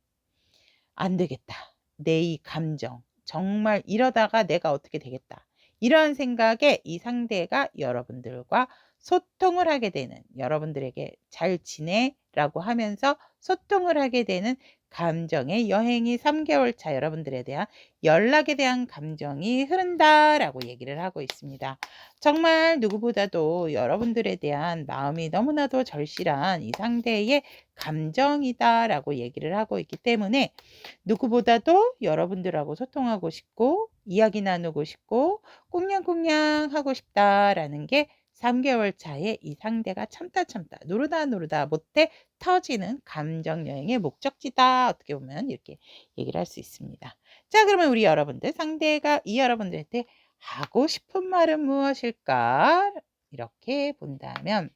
'안 되겠다. 내 이 감정 정말 이러다가 내가 어떻게 되겠다.' 이런 생각에 이 상대가 여러분들과 소통을 하게 되는 여러분들에게 "잘 지내?"라고 하면서 소통을 하게 되는 감정의 여행이 3개월 차 여러분들에 대한 연락에 대한 감정이 흐른다라고 얘기를 하고 있습니다. 정말 누구보다도 여러분들에 대한 마음이 너무나도 절실한 이 상대의 감정이다라고 얘기를 하고 있기 때문에 누구보다도 여러분들하고 소통하고 싶고 이야기 나누고 싶고 꽁냥꽁냥 하고 싶다라는 게 3개월 차에 이 상대가 참다 참다 누르다 누르다 못해 터지는 감정 여행의 목적지다. 어떻게 보면 이렇게 얘기를 할 수 있습니다. 자, 그러면 우리 여러분들 상대가 이 여러분들한테 하고 싶은 말은 무엇일까? 이렇게 본다면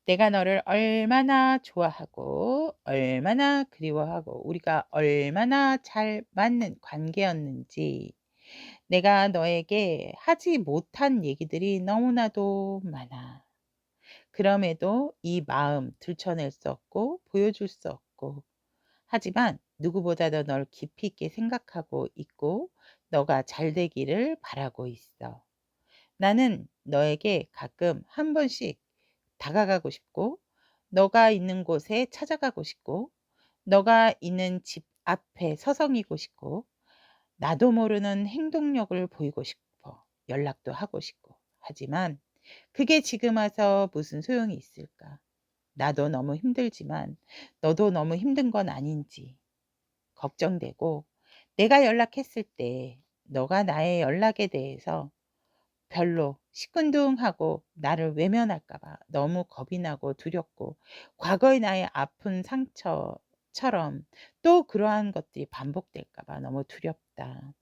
내가 너를 얼마나 좋아하고 얼마나 그리워하고 우리가 얼마나 잘 맞는 관계였는지 내가 너에게 하지 못한 얘기들이 너무나도 많아. 그럼에도 이 마음 들춰낼 수 없고 보여줄 수 없고 하지만 누구보다도 널 깊이 있게 생각하고 있고 너가 잘 되기를 바라고 있어. 나는 너에게 가끔 한 번씩 다가가고 싶고 너가 있는 곳에 찾아가고 싶고 너가 있는 집 앞에 서성이고 싶고 나도 모르는 행동력을 보이고 싶어. 연락도 하고 싶고. 하지만 그게 지금 와서 무슨 소용이 있을까? 나도 너무 힘들지만 너도 너무 힘든 건 아닌지 걱정되고 내가 연락했을 때 너가 나의 연락에 대해서 별로 시큰둥하고 나를 외면할까 봐 너무 겁이 나고 두렵고 과거의 나의 아픈 상처처럼 또 그러한 것들이 반복될까 봐 너무 두렵다.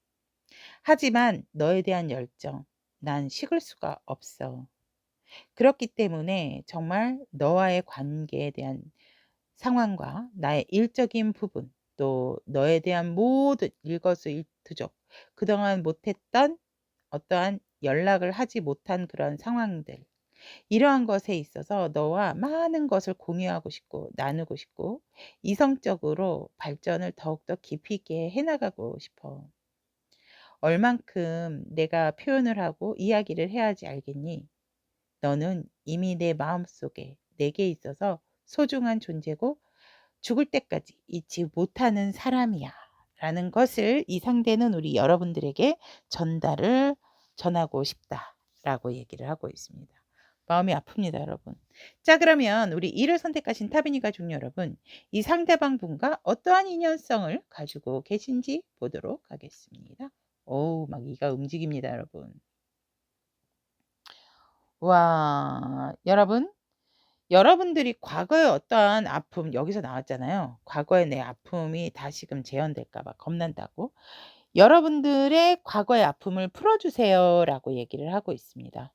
하지만 너에 대한 열정 난 식을 수가 없어. 그렇기 때문에 정말 너와의 관계에 대한 상황과 나의 일적인 부분 또 너에 대한 모든 일거수일투족, 그동안 못했던 어떠한 연락을 하지 못한 그런 상황들, 이러한 것에 있어서 너와 많은 것을 공유하고 싶고 나누고 싶고 이성적으로 발전을 더욱더 깊이 있게 해나가고 싶어. 얼만큼 내가 표현을 하고 이야기를 해야지 알겠니? 너는 이미 내 마음속에 내게 있어서 소중한 존재고 죽을 때까지 잊지 못하는 사람이야. 라는 것을 이 상대는 우리 여러분들에게 전하고 싶다. 라고 얘기를 하고 있습니다. 마음이 아픕니다, 여러분. 자, 그러면 우리 이를 선택하신 타비니 가족 여러분, 이 상대방 분과 어떠한 인연성을 가지고 계신지 보도록 하겠습니다. 오우, 막 이가 움직입니다, 여러분. 와, 여러분들이 과거의 어떠한 아픔, 여기서 나왔잖아요. 과거의 내 아픔이 다시금 재현될까 봐 겁난다고. 여러분들의 과거의 아픔을 풀어주세요 라고 얘기를 하고 있습니다.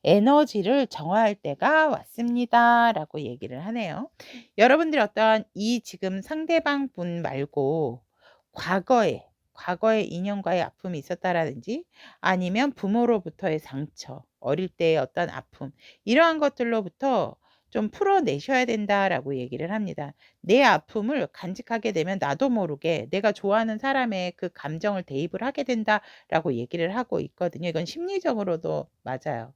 에너지를 정화할 때가 왔습니다 라고 얘기를 하네요. 여러분들이 어떠한 이 지금 상대방 분 말고 과거의 인연과의 아픔이 있었다라든지 아니면 부모로부터의 상처, 어릴 때의 어떤 아픔, 이러한 것들로부터 좀 풀어내셔야 된다라고 얘기를 합니다. 내 아픔을 간직하게 되면 나도 모르게 내가 좋아하는 사람의 그 감정을 대입을 하게 된다라고 얘기를 하고 있거든요. 이건 심리적으로도 맞아요.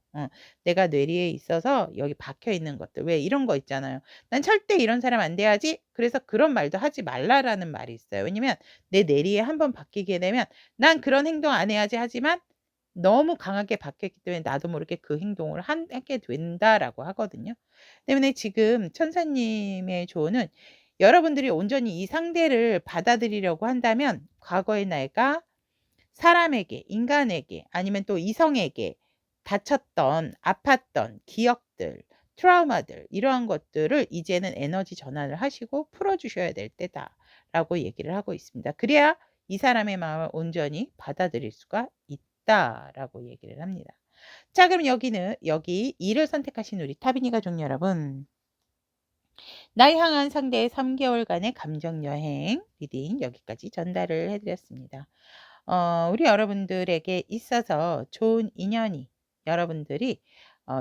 내가 뇌리에 있어서 여기 박혀 있는 것들, 왜 이런 거 있잖아요. 난 절대 이런 사람 안 돼야지. 그래서 그런 말도 하지 말라라는 말이 있어요. 왜냐면 내 뇌리에 한번 박히게 되면 난 그런 행동 안 해야지 하지만 너무 강하게 박혔기 때문에 나도 모르게 그 행동을 하게 된다라고 하거든요. 때문에 지금 천사님의 조언은 여러분들이 온전히 이 상대를 받아들이려고 한다면 과거의 내가 사람에게, 인간에게 아니면 또 이성에게 다쳤던, 아팠던 기억들, 트라우마들, 이러한 것들을 이제는 에너지 전환을 하시고 풀어주셔야 될 때다라고 얘기를 하고 있습니다. 그래야 이 사람의 마음을 온전히 받아들일 수가 있다라고 얘기를 합니다. 자, 그럼 여기 이를 선택하신 우리 타비니 가족 여러분, 날 향한 상대의 3개월간의 감정여행 리딩 여기까지 전달을 해드렸습니다. 우리 여러분들에게 있어서 좋은 인연이 여러분들이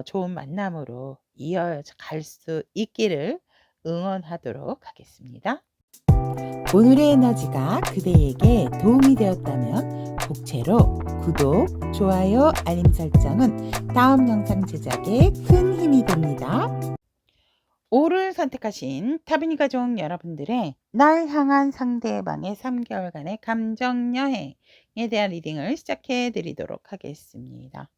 좋은 만남으로 이어갈 수 있기를 응원하도록 하겠습니다. 오늘의 에너지가 그대에게 도움이 되었다면 복채로 구독, 좋아요, 알림 설정은 다음 영상 제작에 큰 힘이 됩니다. 5를 선택하신 타비니 가족 여러분들의 날 향한 상대방의 3개월간의 감정여행에 대한 리딩을 시작해 드리도록 하겠습니다.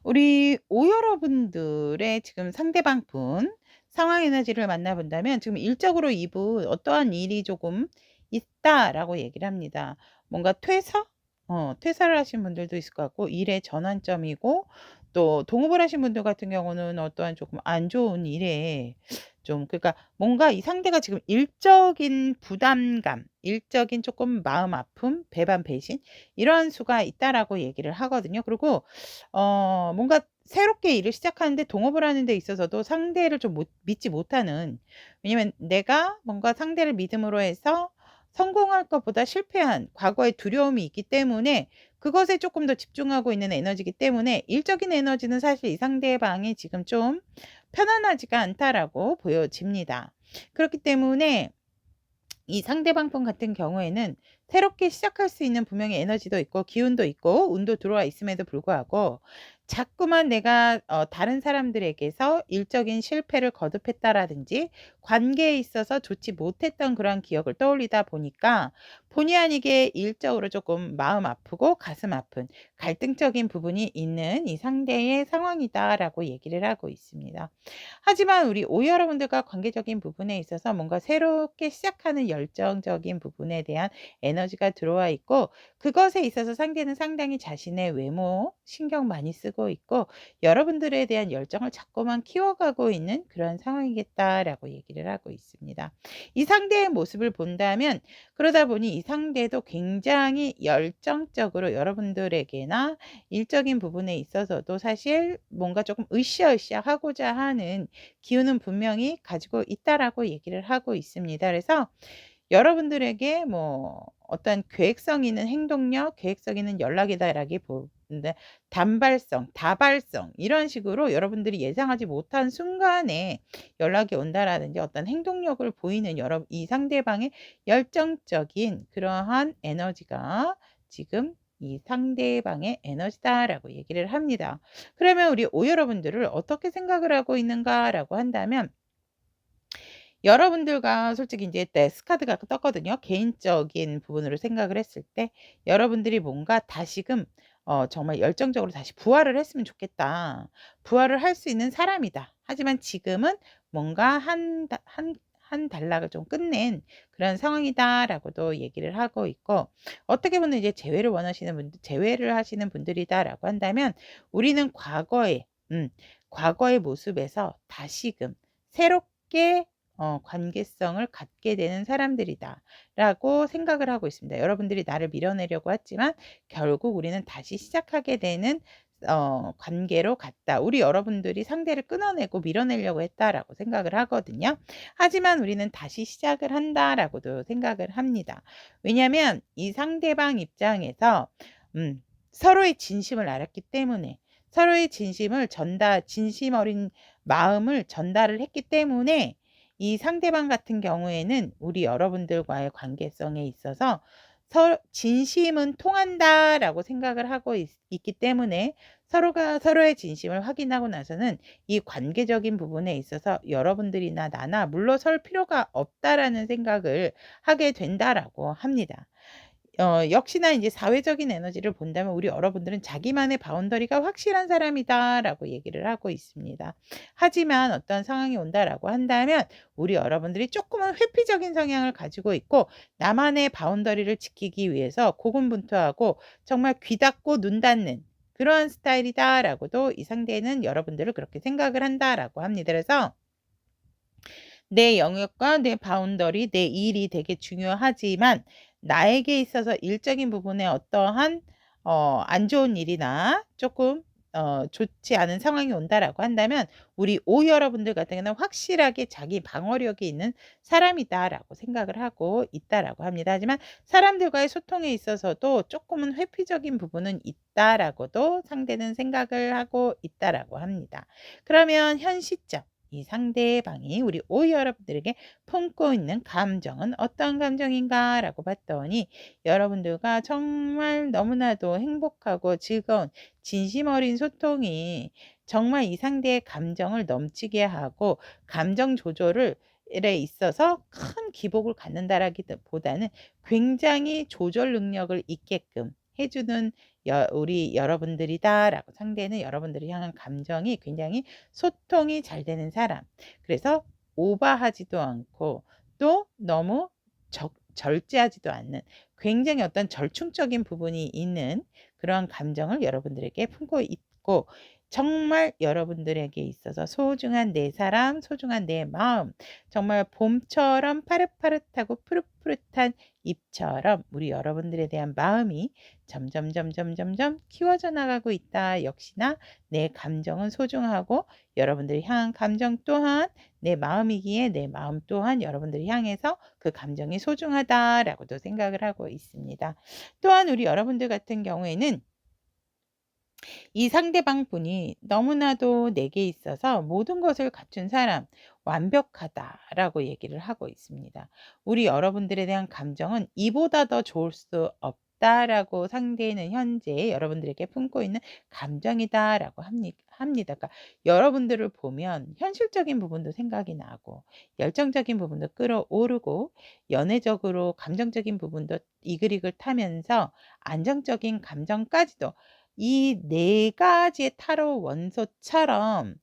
우리 5 여러분들의 지금 상대방 분 상황 에너지를 만나본다면 지금 일적으로 이분 어떠한 일이 조금 있다라고 얘기를 합니다. 뭔가 퇴사를 하신 분들도 있을 것 같고 일의 전환점이고, 또 동업을 하신 분들 같은 경우는 어떠한 조금 안 좋은 일에 좀, 그러니까 뭔가 이 상대가 지금 일적인 부담감, 일적인 조금 마음 아픔, 배반 배신, 이러한 수가 있다라고 얘기를 하거든요. 그리고 뭔가 새롭게 일을 시작하는데 동업을 하는 데 있어서도 상대를 좀 믿지 못하는, 왜냐면 내가 뭔가 상대를 믿음으로 해서 성공할 것보다 실패한 과거의 두려움이 있기 때문에 그것에 조금 더 집중하고 있는 에너지이기 때문에 일적인 에너지는 사실 이 상대방이 지금 좀 편안하지가 않다라고 보여집니다. 그렇기 때문에 이 상대방 분 같은 경우에는 새롭게 시작할 수 있는 분명히 에너지도 있고 기운도 있고 운도 들어와 있음에도 불구하고 자꾸만 내가 다른 사람들에게서 일적인 실패를 거듭했다라든지 관계에 있어서 좋지 못했던 그런 기억을 떠올리다 보니까 본의 아니게 일적으로 조금 마음 아프고 가슴 아픈 갈등적인 부분이 있는 이 상대의 상황이다라고 얘기를 하고 있습니다. 하지만 우리 오 여러분들과 관계적인 부분에 있어서 뭔가 새롭게 시작하는 열정적인 부분에 대한 에너지가 들어와 있고, 그것에 있어서 상대는 상당히 자신의 외모 신경 많이 쓰고 있고 여러분들에 대한 열정을 자꾸만 키워가고 있는 그런 상황이겠다라고 얘기를 하고 있습니다. 이 상대의 모습을 본다면 그러다 보니 이 상대도 굉장히 열정적으로 여러분들에게나 일적인 부분에 있어서도 사실 뭔가 조금 으쌰으쌰 하고자 하는 기운은 분명히 가지고 있다라고 얘기를 하고 있습니다. 그래서 여러분들에게 뭐 어떤 계획성 있는 행동력, 계획성 있는 연락이다라기보다 단발성, 다발성 이런 식으로 여러분들이 예상하지 못한 순간에 연락이 온다라든지 어떤 행동력을 보이는 이 상대방의 열정적인 그러한 에너지가 지금 이 상대방의 에너지다라고 얘기를 합니다. 그러면 우리 여러분들을 어떻게 생각을 하고 있는가라고 한다면 여러분들과 솔직히 인제 데스카드가 떴거든요. 개인적인 부분으로 생각을 했을 때 여러분들이 뭔가 다시금 정말 열정적으로 다시 부활을 했으면 좋겠다. 부활을 할 수 있는 사람이다. 하지만 지금은 뭔가 한 단락을 좀 끝낸 그런 상황이다라고도 얘기를 하고 있고 어떻게 보면 이제 재회를 하시는 분들이다라고 한다면 우리는 과거의 모습에서 다시금 새롭게 관계성을 갖게 되는 사람들이다라고 생각을 하고 있습니다. 여러분들이 나를 밀어내려고 했지만 결국 우리는 다시 시작하게 되는 관계로 갔다. 우리 여러분들이 상대를 끊어내고 밀어내려고 했다라고 생각을 하거든요. 하지만 우리는 다시 시작을 한다라고도 생각을 합니다. 왜냐하면 이 상대방 입장에서 서로의 진심을 알았기 때문에 서로의 진심 어린 마음을 전달을 했기 때문에 이 상대방 같은 경우에는 우리 여러분들과의 관계성에 있어서 진심은 통한다라고 생각을 하고 있기 때문에 서로가 서로의 진심을 확인하고 나서는 이 관계적인 부분에 있어서 여러분들이나 나나 물러설 필요가 없다라는 생각을 하게 된다라고 합니다. 역시나 이제 사회적인 에너지를 본다면 우리 여러분들은 자기만의 바운더리가 확실한 사람이다라고 얘기를 하고 있습니다. 하지만 어떤 상황이 온다라고 한다면 우리 여러분들이 조금은 회피적인 성향을 가지고 있고 나만의 바운더리를 지키기 위해서 고군분투하고 정말 귀 닫고 눈 닫는 그러한 스타일이다라고도 이 상대는 여러분들을 그렇게 생각을 한다라고 합니다. 그래서 내 영역과 내 바운더리, 내 일이 되게 중요하지만 나에게 있어서 일적인 부분에 어떠한 안 좋은 일이나 조금 좋지 않은 상황이 온다라고 한다면 우리 여러분들 같은 경우는 확실하게 자기 방어력이 있는 사람이다라고 생각을 하고 있다라고 합니다. 하지만 사람들과의 소통에 있어서도 조금은 회피적인 부분은 있다라고도 상대는 생각을 하고 있다라고 합니다. 그러면 현 시점 이 상대방이 우리 여러분들에게 품고 있는 감정은 어떤 감정인가라고 봤더니 여러분들과 정말 너무나도 행복하고 즐거운 진심 어린 소통이 정말 이 상대의 감정을 넘치게 하고 감정 조절을 에 있어서 큰 기복을 갖는다라기보다는 굉장히 조절 능력을 있게끔 해주는 우리 여러분들이다라고 상대는 여러분들을 향한 감정이 굉장히 소통이 잘 되는 사람. 그래서 오버하지도 않고 또 너무 절제하지도 않는 굉장히 어떤 절충적인 부분이 있는 그런 감정을 여러분들에게 품고 있고 정말 여러분들에게 있어서 소중한 내 사람, 소중한 내 마음, 정말 봄처럼 파릇파릇하고 푸릇푸릇한 잎처럼 우리 여러분들에 대한 마음이 점점 키워져 나가고 있다. 역시나 내 감정은 소중하고 여러분들이 향한 감정 또한 내 마음이기에 내 마음 또한 여러분들을 향해서 그 감정이 소중하다라고도 생각을 하고 있습니다. 또한 우리 여러분들 같은 경우에는 이 상대방 분이 너무나도 내게 있어서 모든 것을 갖춘 사람, 완벽하다라고 얘기를 하고 있습니다. 우리 여러분들에 대한 감정은 이보다 더 좋을 수 없다라고 상대는 현재 여러분들에게 품고 있는 감정이다라고 합니다. 그러니까 여러분들을 보면 현실적인 부분도 생각이 나고 열정적인 부분도 끌어오르고 연애적으로 감정적인 부분도 이글이글 타면서 안정적인 감정까지도 이 네 가지의 타로 원소처럼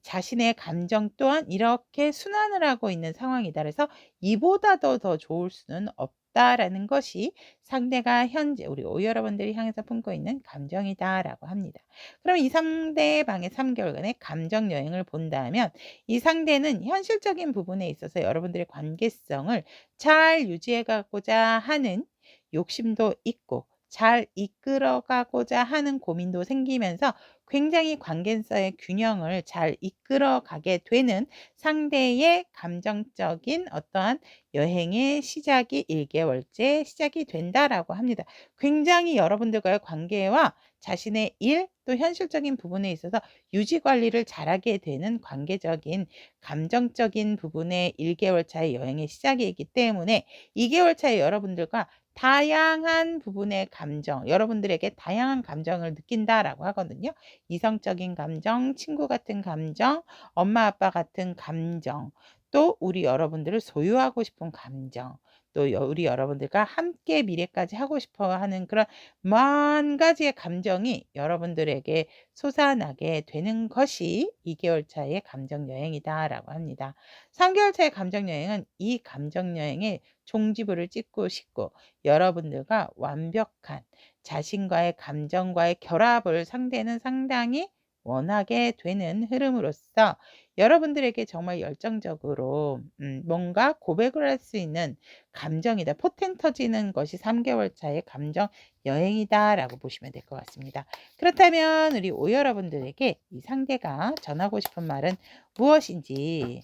자신의 감정 또한 이렇게 순환을 하고 있는 상황이다. 그래서 이보다 더 좋을 수는 없다라는 것이 상대가 현재 우리 여러분들이 향해서 품고 있는 감정이다라고 합니다. 그럼 이 상대방의 3개월간의 감정 여행을 본다면 이 상대는 현실적인 부분에 있어서 여러분들의 관계성을 잘 유지해 가고자 하는 욕심도 있고 잘 이끌어가고자 하는 고민도 생기면서 굉장히 관계에서의 균형을 잘 이끌어가게 되는 상대의 감정적인 어떠한 여행의 시작이 1개월째 시작이 된다라고 합니다. 굉장히 여러분들과의 관계와 자신의 일, 또 현실적인 부분에 있어서 유지 관리를 잘하게 되는 관계적인 감정적인 부분의 1개월 차의 여행의 시작이기 때문에 2개월 차에 여러분들과 다양한 부분의 감정, 여러분들에게 다양한 감정을 느낀다라고 하거든요. 이성적인 감정, 친구 같은 감정, 엄마 아빠 같은 감정, 또 우리 여러분들을 소유하고 싶은 감정, 또 우리 여러분들과 함께 미래까지 하고 싶어 하는 그런 만 가지의 감정이 여러분들에게 솟아나게 되는 것이 2개월 차의 감정 여행이다라고 합니다. 3개월 차의 감정 여행은 이 감정 여행의 종지부를 찍고 싶고 여러분들과 완벽한 자신과의 감정과의 결합을 상대는 상당히 원하게 되는 흐름으로써 여러분들에게 정말 열정적으로 뭔가 고백을 할 수 있는 감정이다. 포텐 터지는 것이 3개월 차의 감정 여행이다라고 보시면 될 것 같습니다. 그렇다면 우리 여러분들에게 이 상대가 전하고 싶은 말은 무엇인지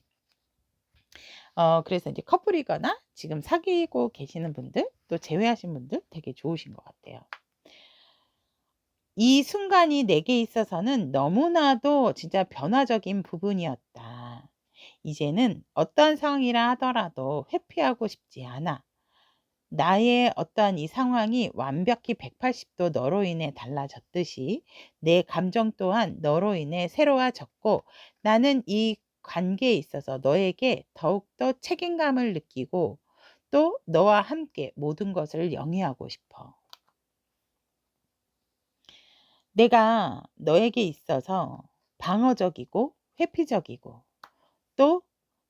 그래서 이제 커플이거나 지금 사귀고 계시는 분들 또 재회하신 분들 되게 좋으신 것 같아요. 이 순간이 내게 있어서는 너무나도 진짜 변화적인 부분이었다. 이제는 어떤 상황이라 하더라도 회피하고 싶지 않아. 나의 어떠한 이 상황이 완벽히 180도 너로 인해 달라졌듯이 내 감정 또한 너로 인해 새로워졌고 나는 이 관계에 있어서 너에게 더욱더 책임감을 느끼고 또 너와 함께 모든 것을 영위하고 싶어. 내가 너에게 있어서 방어적이고 회피적이고 또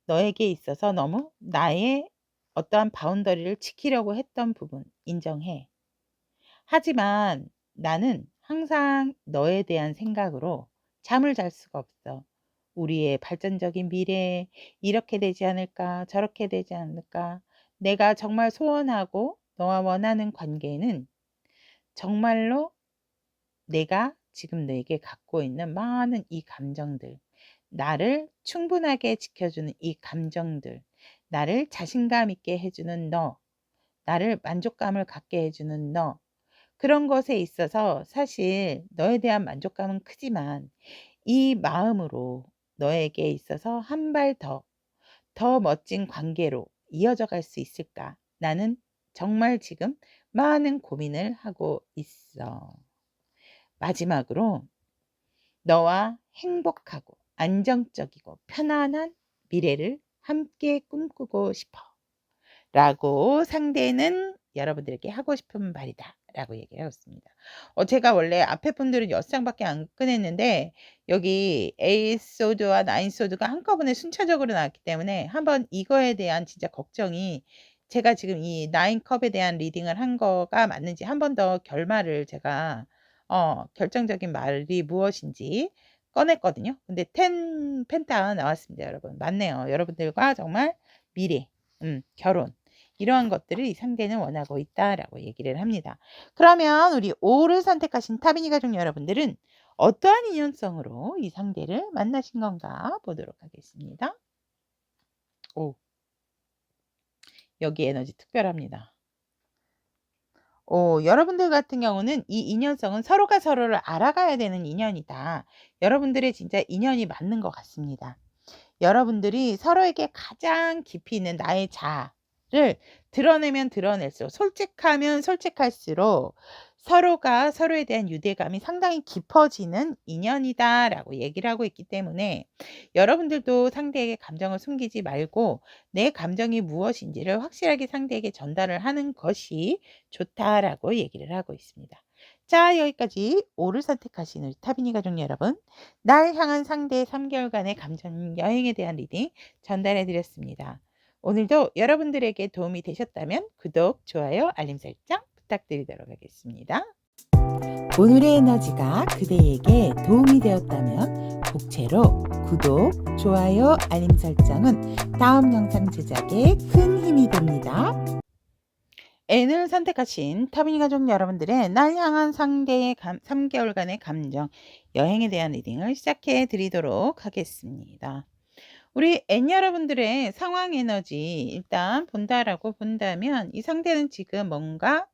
너에게 있어서 너무 나의 어떠한 바운더리를 지키려고 했던 부분 인정해. 하지만 나는 항상 너에 대한 생각으로 잠을 잘 수가 없어. 우리의 발전적인 미래, 이렇게 되지 않을까, 저렇게 되지 않을까. 내가 정말 소원하고 너와 원하는 관계는 정말로 내가 지금 너에게 갖고 있는 많은 이 감정들, 나를 충분하게 지켜주는 이 감정들, 나를 자신감 있게 해주는 너, 나를 만족감을 갖게 해주는 너, 그런 것에 있어서 사실 너에 대한 만족감은 크지만 이 마음으로 너에게 있어서 한 발 더 멋진 관계로 이어져 갈 수 있을까? 나는 정말 지금 많은 고민을 하고 있어. 마지막으로 너와 행복하고 안정적이고 편안한 미래를 함께 꿈꾸고 싶어. 라고 상대는 여러분들에게 하고 싶은 말이다. 라고 얘기를 하였습니다. 제가 원래 앞에 분들은 6장밖에 안 꺼냈는데 여기 에이스 소드와 나인 소드가 한꺼번에 순차적으로 나왔기 때문에 한번 이거에 대한 진짜 걱정이 제가 지금 이 나인 컵에 대한 리딩을 한 거가 맞는지 한 번 더 결말을 제가 결정적인 말이 무엇인지 꺼냈거든요. 근데 10 펜타 나왔습니다, 여러분. 맞네요. 여러분들과 정말 미래, 결혼 이러한 것들을 이 상대는 원하고 있다라고 얘기를 합니다. 그러면 우리 5를 선택하신 타비니 가족 여러분들은 어떠한 인연성으로 이 상대를 만나신 건가 보도록 하겠습니다. 오, 여기 에너지 특별합니다. 여러분들 같은 경우는 이 인연성은 서로가 서로를 알아가야 되는 인연이다. 여러분들의 진짜 인연이 맞는 것 같습니다. 여러분들이 서로에게 가장 깊이 있는 나의 자아를 드러내면 드러낼수록 솔직하면 솔직할수록 서로가 서로에 대한 유대감이 상당히 깊어지는 인연이다라고 얘기를 하고 있기 때문에 여러분들도 상대에게 감정을 숨기지 말고 내 감정이 무엇인지를 확실하게 상대에게 전달을 하는 것이 좋다라고 얘기를 하고 있습니다. 자, 여기까지 5를 선택하신 우리 타비니 가족 여러분, 날 향한 상대의 3개월간의 감정 여행에 대한 리딩 전달해 드렸습니다. 오늘도 여러분들에게 도움이 되셨다면 구독, 좋아요, 알림 설정 부탁드리도록 하겠습니다. 오늘의 에너지가 그대에게 도움이 되었다면 복채로 구독, 좋아요, 알림 설정은 다음 영상 제작에 큰 힘이 됩니다. N을 선택하신 타빈이 가족 여러분들의 날 향한 상대의 3개월간의 감정, 여행에 대한 리딩을 시작해 드리도록 하겠습니다. 우리 N 여러분들의 상황 에너지 일단 본다라고 본다면 이 상대는 지금 뭔가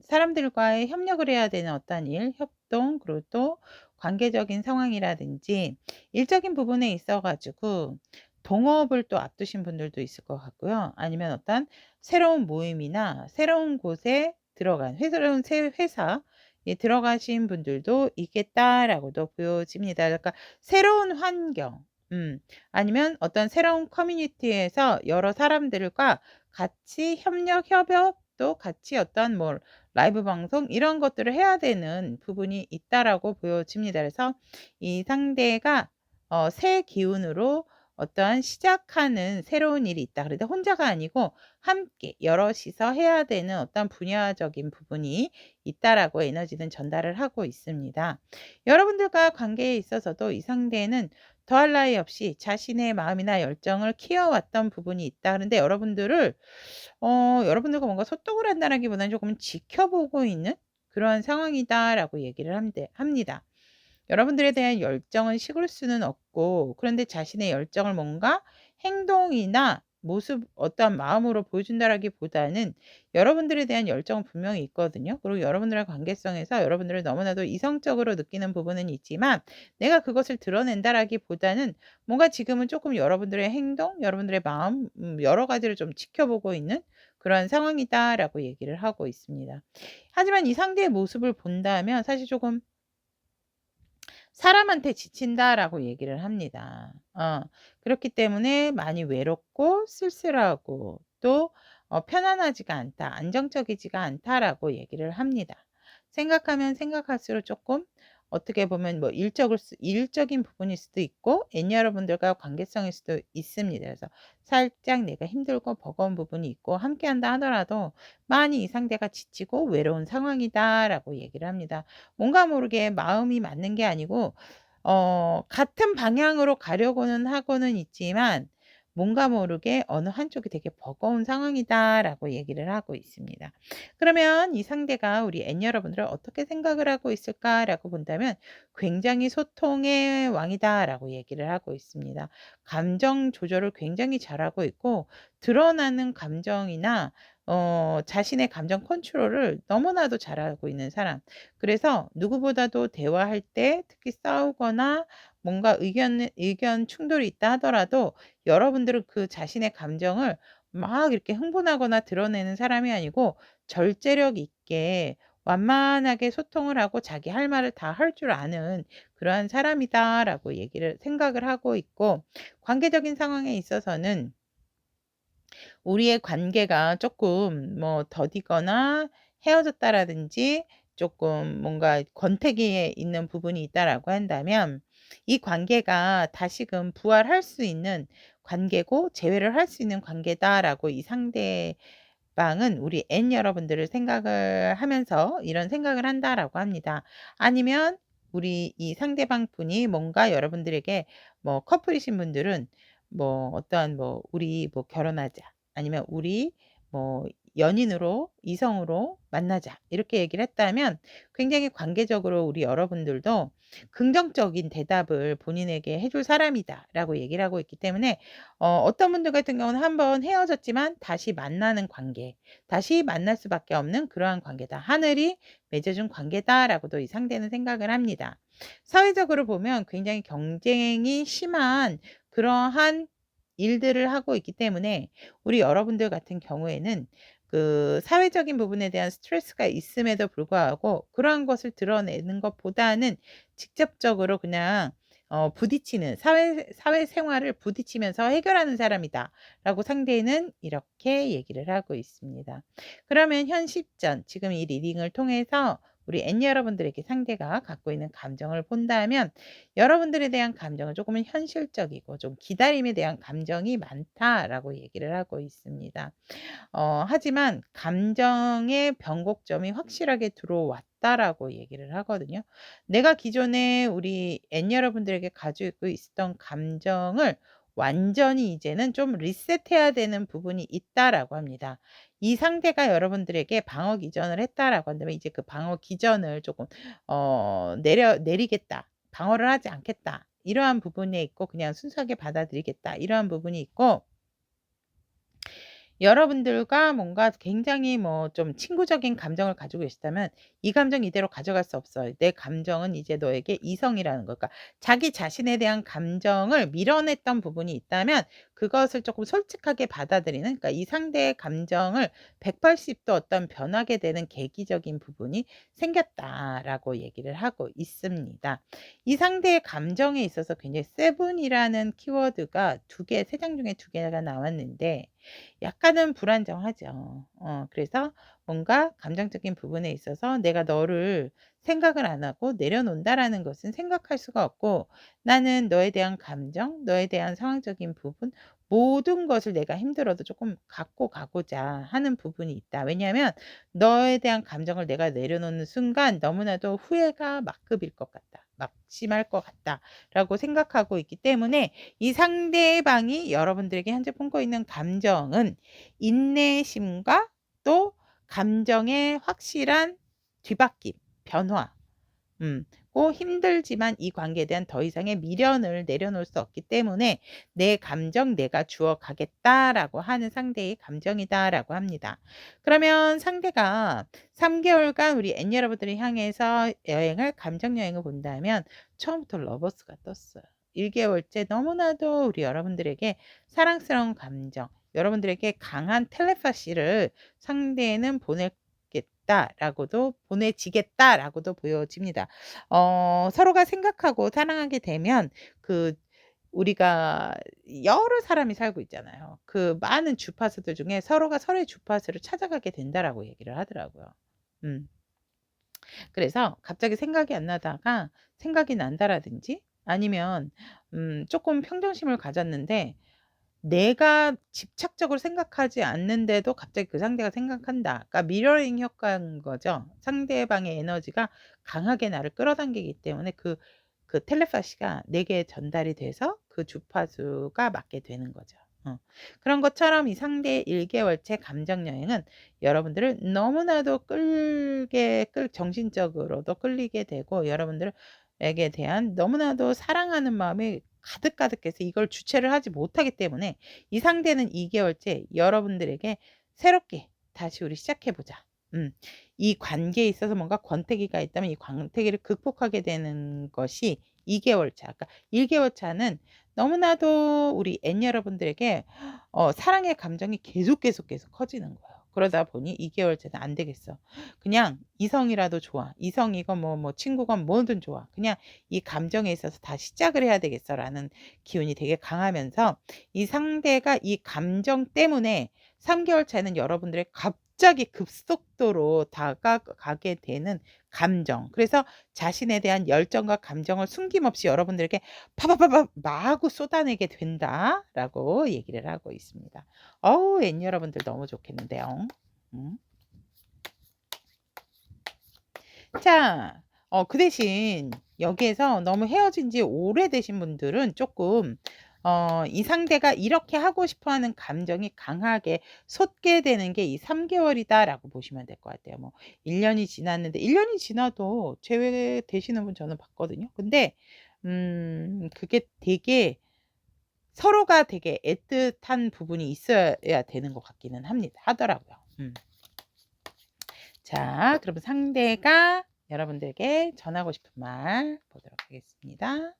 사람들과의 협력을 해야 되는 어떤 일, 협동, 그리고 또 관계적인 상황이라든지 일적인 부분에 있어 가지고 동업을 또 앞두신 분들도 있을 것 같고요. 아니면 어떤 새로운 모임이나 새로운 곳에 들어간 새로운 새 회사에 들어가신 분들도 있겠다라고도 보여집니다. 그러니까 새로운 환경, 아니면 어떤 새로운 커뮤니티에서 여러 사람들과 같이 협력, 협업, 또 같이 어떤 뭐 라이브 방송 이런 것들을 해야 되는 부분이 있다라고 보여집니다. 그래서 이 상대가 새 기운으로 어떠한 시작하는 새로운 일이 있다. 그래도 혼자가 아니고 함께 여럿이서 해야 되는 어떤 분야적인 부분이 있다라고 에너지는 전달을 하고 있습니다. 여러분들과 관계에 있어서도 이 상대는 더할 나위 없이 자신의 마음이나 열정을 키워왔던 부분이 있다. 그런데 여러분들과 뭔가 소통을 한다라기보다는 조금 지켜보고 있는 그러한 상황이다라고 얘기를 합니다. 여러분들에 대한 열정은 식을 수는 없고, 그런데 자신의 열정을 뭔가 행동이나 모습, 어떠한 마음으로 보여준다라기보다는 여러분들에 대한 열정은 분명히 있거든요. 그리고 여러분들의 관계성에서 여러분들을 너무나도 이성적으로 느끼는 부분은 있지만 내가 그것을 드러낸다라기보다는 뭔가 지금은 조금 여러분들의 행동, 여러분들의 마음, 여러 가지를 좀 지켜보고 있는 그러한 상황이다라고 얘기를 하고 있습니다. 하지만 이 상대의 모습을 본다면 사실 조금 사람한테 지친다라고 얘기를 합니다. 그렇기 때문에 많이 외롭고 쓸쓸하고 또 편안하지가 않다, 안정적이지가 않다라고 얘기를 합니다. 생각하면 생각할수록 조금 어떻게 보면 뭐 일적인 부분일 수도 있고 N 여러분들과 관계성일 수도 있습니다. 그래서 살짝 내가 힘들고 버거운 부분이 있고 함께한다 하더라도 많이 이 상대가 지치고 외로운 상황이다라고 얘기를 합니다. 뭔가 모르게 마음이 맞는 게 아니고 같은 방향으로 가려고는 하고는 있지만 뭔가 모르게 어느 한쪽이 되게 버거운 상황이다라고 얘기를 하고 있습니다. 그러면 이 상대가 우리 N 여러분들을 어떻게 생각을 하고 있을까라고 본다면 굉장히 소통의 왕이다라고 얘기를 하고 있습니다. 감정 조절을 굉장히 잘하고 있고 드러나는 감정이나 자신의 감정 컨트롤을 너무나도 잘하고 있는 사람. 그래서 누구보다도 대화할 때 특히 싸우거나 뭔가 의견 충돌이 있다 하더라도 여러분들은 그 자신의 감정을 막 이렇게 흥분하거나 드러내는 사람이 아니고 절제력 있게 완만하게 소통을 하고 자기 할 말을 다 할 줄 아는 그러한 사람이다라고 생각을 하고 있고, 관계적인 상황에 있어서는 우리의 관계가 조금 뭐 더디거나 헤어졌다라든지 조금 뭔가 권태기에 있는 부분이 있다라고 한다면 이 관계가 다시금 부활할 수 있는 관계고 재회를 할 수 있는 관계다라고 이 상대방은 우리 N 여러분들을 생각을 하면서 이런 생각을 한다라고 합니다. 아니면 우리 이 상대방 분이 뭔가 여러분들에게 뭐 커플이신 분들은 뭐 어떠한 뭐 우리 뭐 결혼하자, 아니면 우리 뭐 연인으로 이성으로 만나자 이렇게 얘기를 했다면 굉장히 관계적으로 우리 여러분들도 긍정적인 대답을 본인에게 해줄 사람이다라고 얘기를 하고 있기 때문에 어떤 분들 같은 경우는 한번 헤어졌지만 다시 만나는 관계, 다시 만날 수밖에 없는 그러한 관계다. 하늘이 맺어준 관계다라고도 이 상대는 생각을 합니다. 사회적으로 보면 굉장히 경쟁이 심한 그러한 일들을 하고 있기 때문에 우리 여러분들 같은 경우에는 그 사회적인 부분에 대한 스트레스가 있음에도 불구하고 그러한 것을 드러내는 것보다는 직접적으로 그냥 부딪히는 사회생활을 부딪히면서 해결하는 사람이다라고 상대는 이렇게 얘기를 하고 있습니다. 그러면 현 시점 지금 이 리딩을 통해서 우리 N 여러분들에게 상대가 갖고 있는 감정을 본다면 여러분들에 대한 감정은 조금은 현실적이고 좀 기다림에 대한 감정이 많다라고 얘기를 하고 있습니다. 하지만 감정의 변곡점이 확실하게 들어왔다라고 얘기를 하거든요. 내가 기존에 우리 N 여러분들에게 가지고 있었던 감정을 완전히 이제는 좀 리셋해야 되는 부분이 있다라고 합니다. 이 상대가 여러분들에게 방어 기전을 했다라고 한다면 이제 그 방어 기전을 조금 내리겠다. 방어를 하지 않겠다. 이러한 부분에 있고 그냥 순수하게 받아들이겠다. 이러한 부분이 있고 여러분들과 뭔가 굉장히 뭐 좀 친구적인 감정을 가지고 계시다면 이 감정 이대로 가져갈 수 없어요. 내 감정은 이제 너에게 이성이라는 거. 그러니까 자기 자신에 대한 감정을 밀어냈던 부분이 있다면 그것을 조금 솔직하게 받아들이는 그러니까 이 상대의 감정을 180도 어떤 변하게 되는 계기적인 부분이 생겼다라고 얘기를 하고 있습니다. 이 상대의 감정에 있어서 굉장히 세븐이라는 키워드가 세 장 중에 2개가 나왔는데 약간은 불안정하죠. 그래서 뭔가 감정적인 부분에 있어서 내가 너를 생각을 안 하고 내려놓는다라는 것은 생각할 수가 없고 나는 너에 대한 감정, 너에 대한 상황적인 부분 모든 것을 내가 힘들어도 조금 갖고 가고자 하는 부분이 있다. 왜냐하면 너에 대한 감정을 내가 내려놓는 순간 너무나도 후회가 막급일 것 같다. 막심할 것 같다라고 생각하고 있기 때문에 이 상대방이 여러분들에게 현재 품고 있는 감정은 인내심과 또 감정의 확실한 뒤바뀜, 변화. 힘들지만 이 관계에 대한 더 이상의 미련을 내려놓을 수 없기 때문에 내 감정 내가 주어 가겠다라고 하는 상대의 감정이다라고 합니다. 그러면 상대가 3개월간 우리 N 여러분들을 향해서 감정 여행을 본다면 처음부터 러버스가 떴어요. 1개월째 너무나도 우리 여러분들에게 사랑스러운 감정, 여러분들에게 강한 텔레파시를 상대는 보내지겠다라고도 보여집니다. 서로가 생각하고 사랑하게 되면 우리가 여러 사람이 살고 있잖아요. 그 많은 주파수들 중에 서로가 서로의 주파수를 찾아가게 된다라고 얘기를 하더라고요. 그래서 갑자기 생각이 안 나다가 생각이 난다라든지 아니면 조금 평정심을 가졌는데 내가 집착적으로 생각하지 않는데도 갑자기 그 상대가 생각한다. 그러니까 미러링 효과인 거죠. 상대방의 에너지가 강하게 나를 끌어당기기 때문에 그 텔레파시가 내게 전달이 돼서 그 주파수가 맞게 되는 거죠. 그런 것처럼 이 상대의 1개월째 감정 여행은 여러분들을 너무나도 정신적으로도 끌리게 되고 여러분들에게 대한 너무나도 사랑하는 마음이 가득가득해서 이걸 주체를 하지 못하기 때문에 이 상대는 2개월째 여러분들에게 새롭게 다시 우리 시작해보자. 이 관계에 있어서 뭔가 권태기가 있다면 이 권태기를 극복하게 되는 것이 2개월 차. 그러니까 1개월 차는 너무나도 우리 N 여러분들에게 사랑의 감정이 계속 커지는 거예요. 그러다 보니 2개월 차는 안 되겠어. 그냥 이성이라도 좋아. 이성이건 뭐 친구건 뭐든 좋아. 그냥 이 감정에 있어서 다시 시작을 해야 되겠어라는 기운이 되게 강하면서 이 상대가 이 감정 때문에 3개월 차에는 여러분들의 갑자기 급속도로 다가가게 되는 감정. 그래서 자신에 대한 열정과 감정을 숨김없이 여러분들에게 파바바바 마구 쏟아내게 된다라고 얘기를 하고 있습니다. N 여러분들 너무 좋겠는데요. 자, 그 대신 여기에서 너무 헤어진 지 오래되신 분들은 조금 이 상대가 이렇게 하고 싶어 하는 감정이 강하게 솟게 되는 게 이 3개월이다라고 보시면 될 것 같아요. 뭐 1년이 지났는데 1년이 지나도 제외되시는 분 저는 봤거든요. 근데 그게 되게 서로가 되게 애틋한 부분이 있어야 되는 것 같기는 하더라고요. 자, 그러면 상대가 여러분들에게 전하고 싶은 말 보도록 하겠습니다.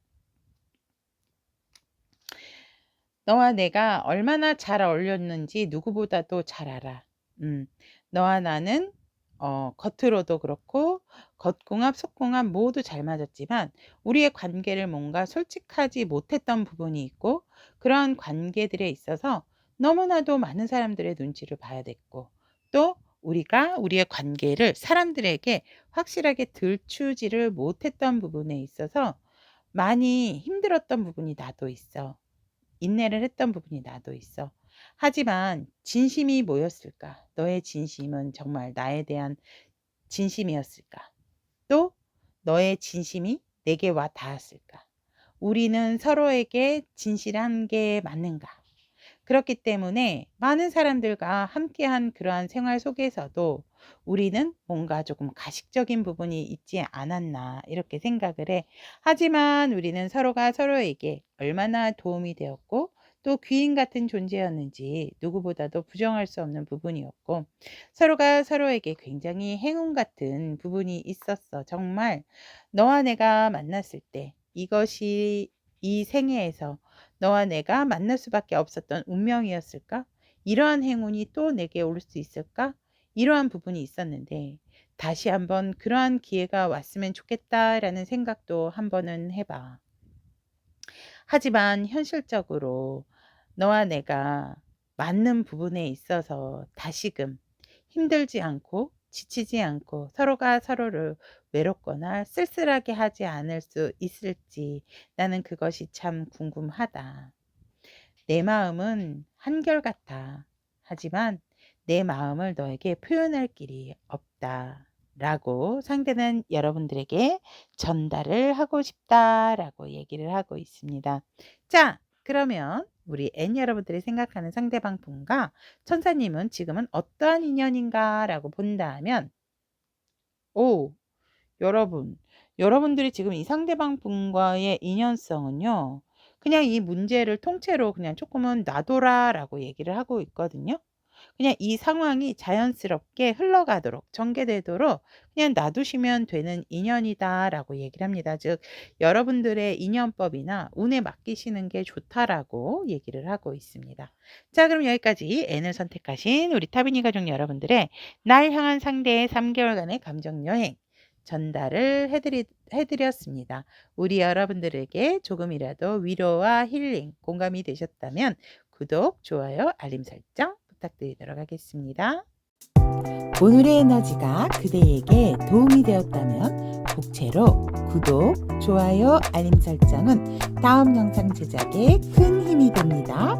너와 내가 얼마나 잘 어울렸는지 누구보다도 잘 알아. 너와 나는 겉으로도 그렇고 겉궁합, 속궁합 모두 잘 맞았지만 우리의 관계를 뭔가 솔직하지 못했던 부분이 있고 그런 관계들에 있어서 너무나도 많은 사람들의 눈치를 봐야 됐고 또 우리가 우리의 관계를 사람들에게 확실하게 들추지를 못했던 부분에 있어서 많이 힘들었던 부분이 나도 있어. 인내를 했던 부분이 나도 있어. 하지만 진심이 뭐였을까? 너의 진심은 정말 나에 대한 진심이었을까? 또 너의 진심이 내게 와 닿았을까? 우리는 서로에게 진실한 게 맞는가? 그렇기 때문에 많은 사람들과 함께한 그러한 생활 속에서도 우리는 뭔가 조금 가식적인 부분이 있지 않았나 이렇게 생각을 해. 하지만 우리는 서로가 서로에게 얼마나 도움이 되었고 또 귀인 같은 존재였는지 누구보다도 부정할 수 없는 부분이었고, 서로가 서로에게 굉장히 행운 같은 부분이 있었어. 정말 너와 내가 만났을 때 이것이 이 생애에서 너와 내가 만날 수밖에 없었던 운명이었을까? 이러한 행운이 또 내게 올 수 있을까? 이러한 부분이 있었는데 다시 한번 그러한 기회가 왔으면 좋겠다라는 생각도 한번은 해봐. 하지만 현실적으로 너와 내가 맞는 부분에 있어서 다시금 힘들지 않고 지치지 않고 서로가 서로를 외롭거나 쓸쓸하게 하지 않을 수 있을지 나는 그것이 참 궁금하다. 내 마음은 한결같아. 하지만 내 마음을 너에게 표현할 길이 없다. 라고 상대는 여러분들에게 전달을 하고 싶다라고 얘기를 하고 있습니다. 자, 그러면 우리 N 여러분들이 생각하는 상대방 분과 천사님은 지금은 어떠한 인연인가 라고 본다면, 오, 여러분들이 지금 이 상대방 분과의 인연성은요, 그냥 이 문제를 통째로 그냥 조금은 놔둬라라고 얘기를 하고 있거든요. 그냥 이 상황이 자연스럽게 흘러가도록 전개되도록 그냥 놔두시면 되는 인연이다라고 얘기를 합니다. 즉 여러분들의 인연법이나 운에 맡기시는 게 좋다라고 얘기를 하고 있습니다. 자, 그럼 여기까지 N을 선택하신 우리 타비니 가족 여러분들의 날 향한 상대의 3개월간의 감정여행 전달을 해드렸습니다. 우리 여러분들에게 조금이라도 위로와 힐링, 공감이 되셨다면 구독, 좋아요, 알림 설정 부탁드리도록 하겠습니다. 오늘의 에너지가 그대에게 도움이 되었다면 복채로 구독, 좋아요, 알림 설정은 다음 영상 제작에 큰 힘이 됩니다.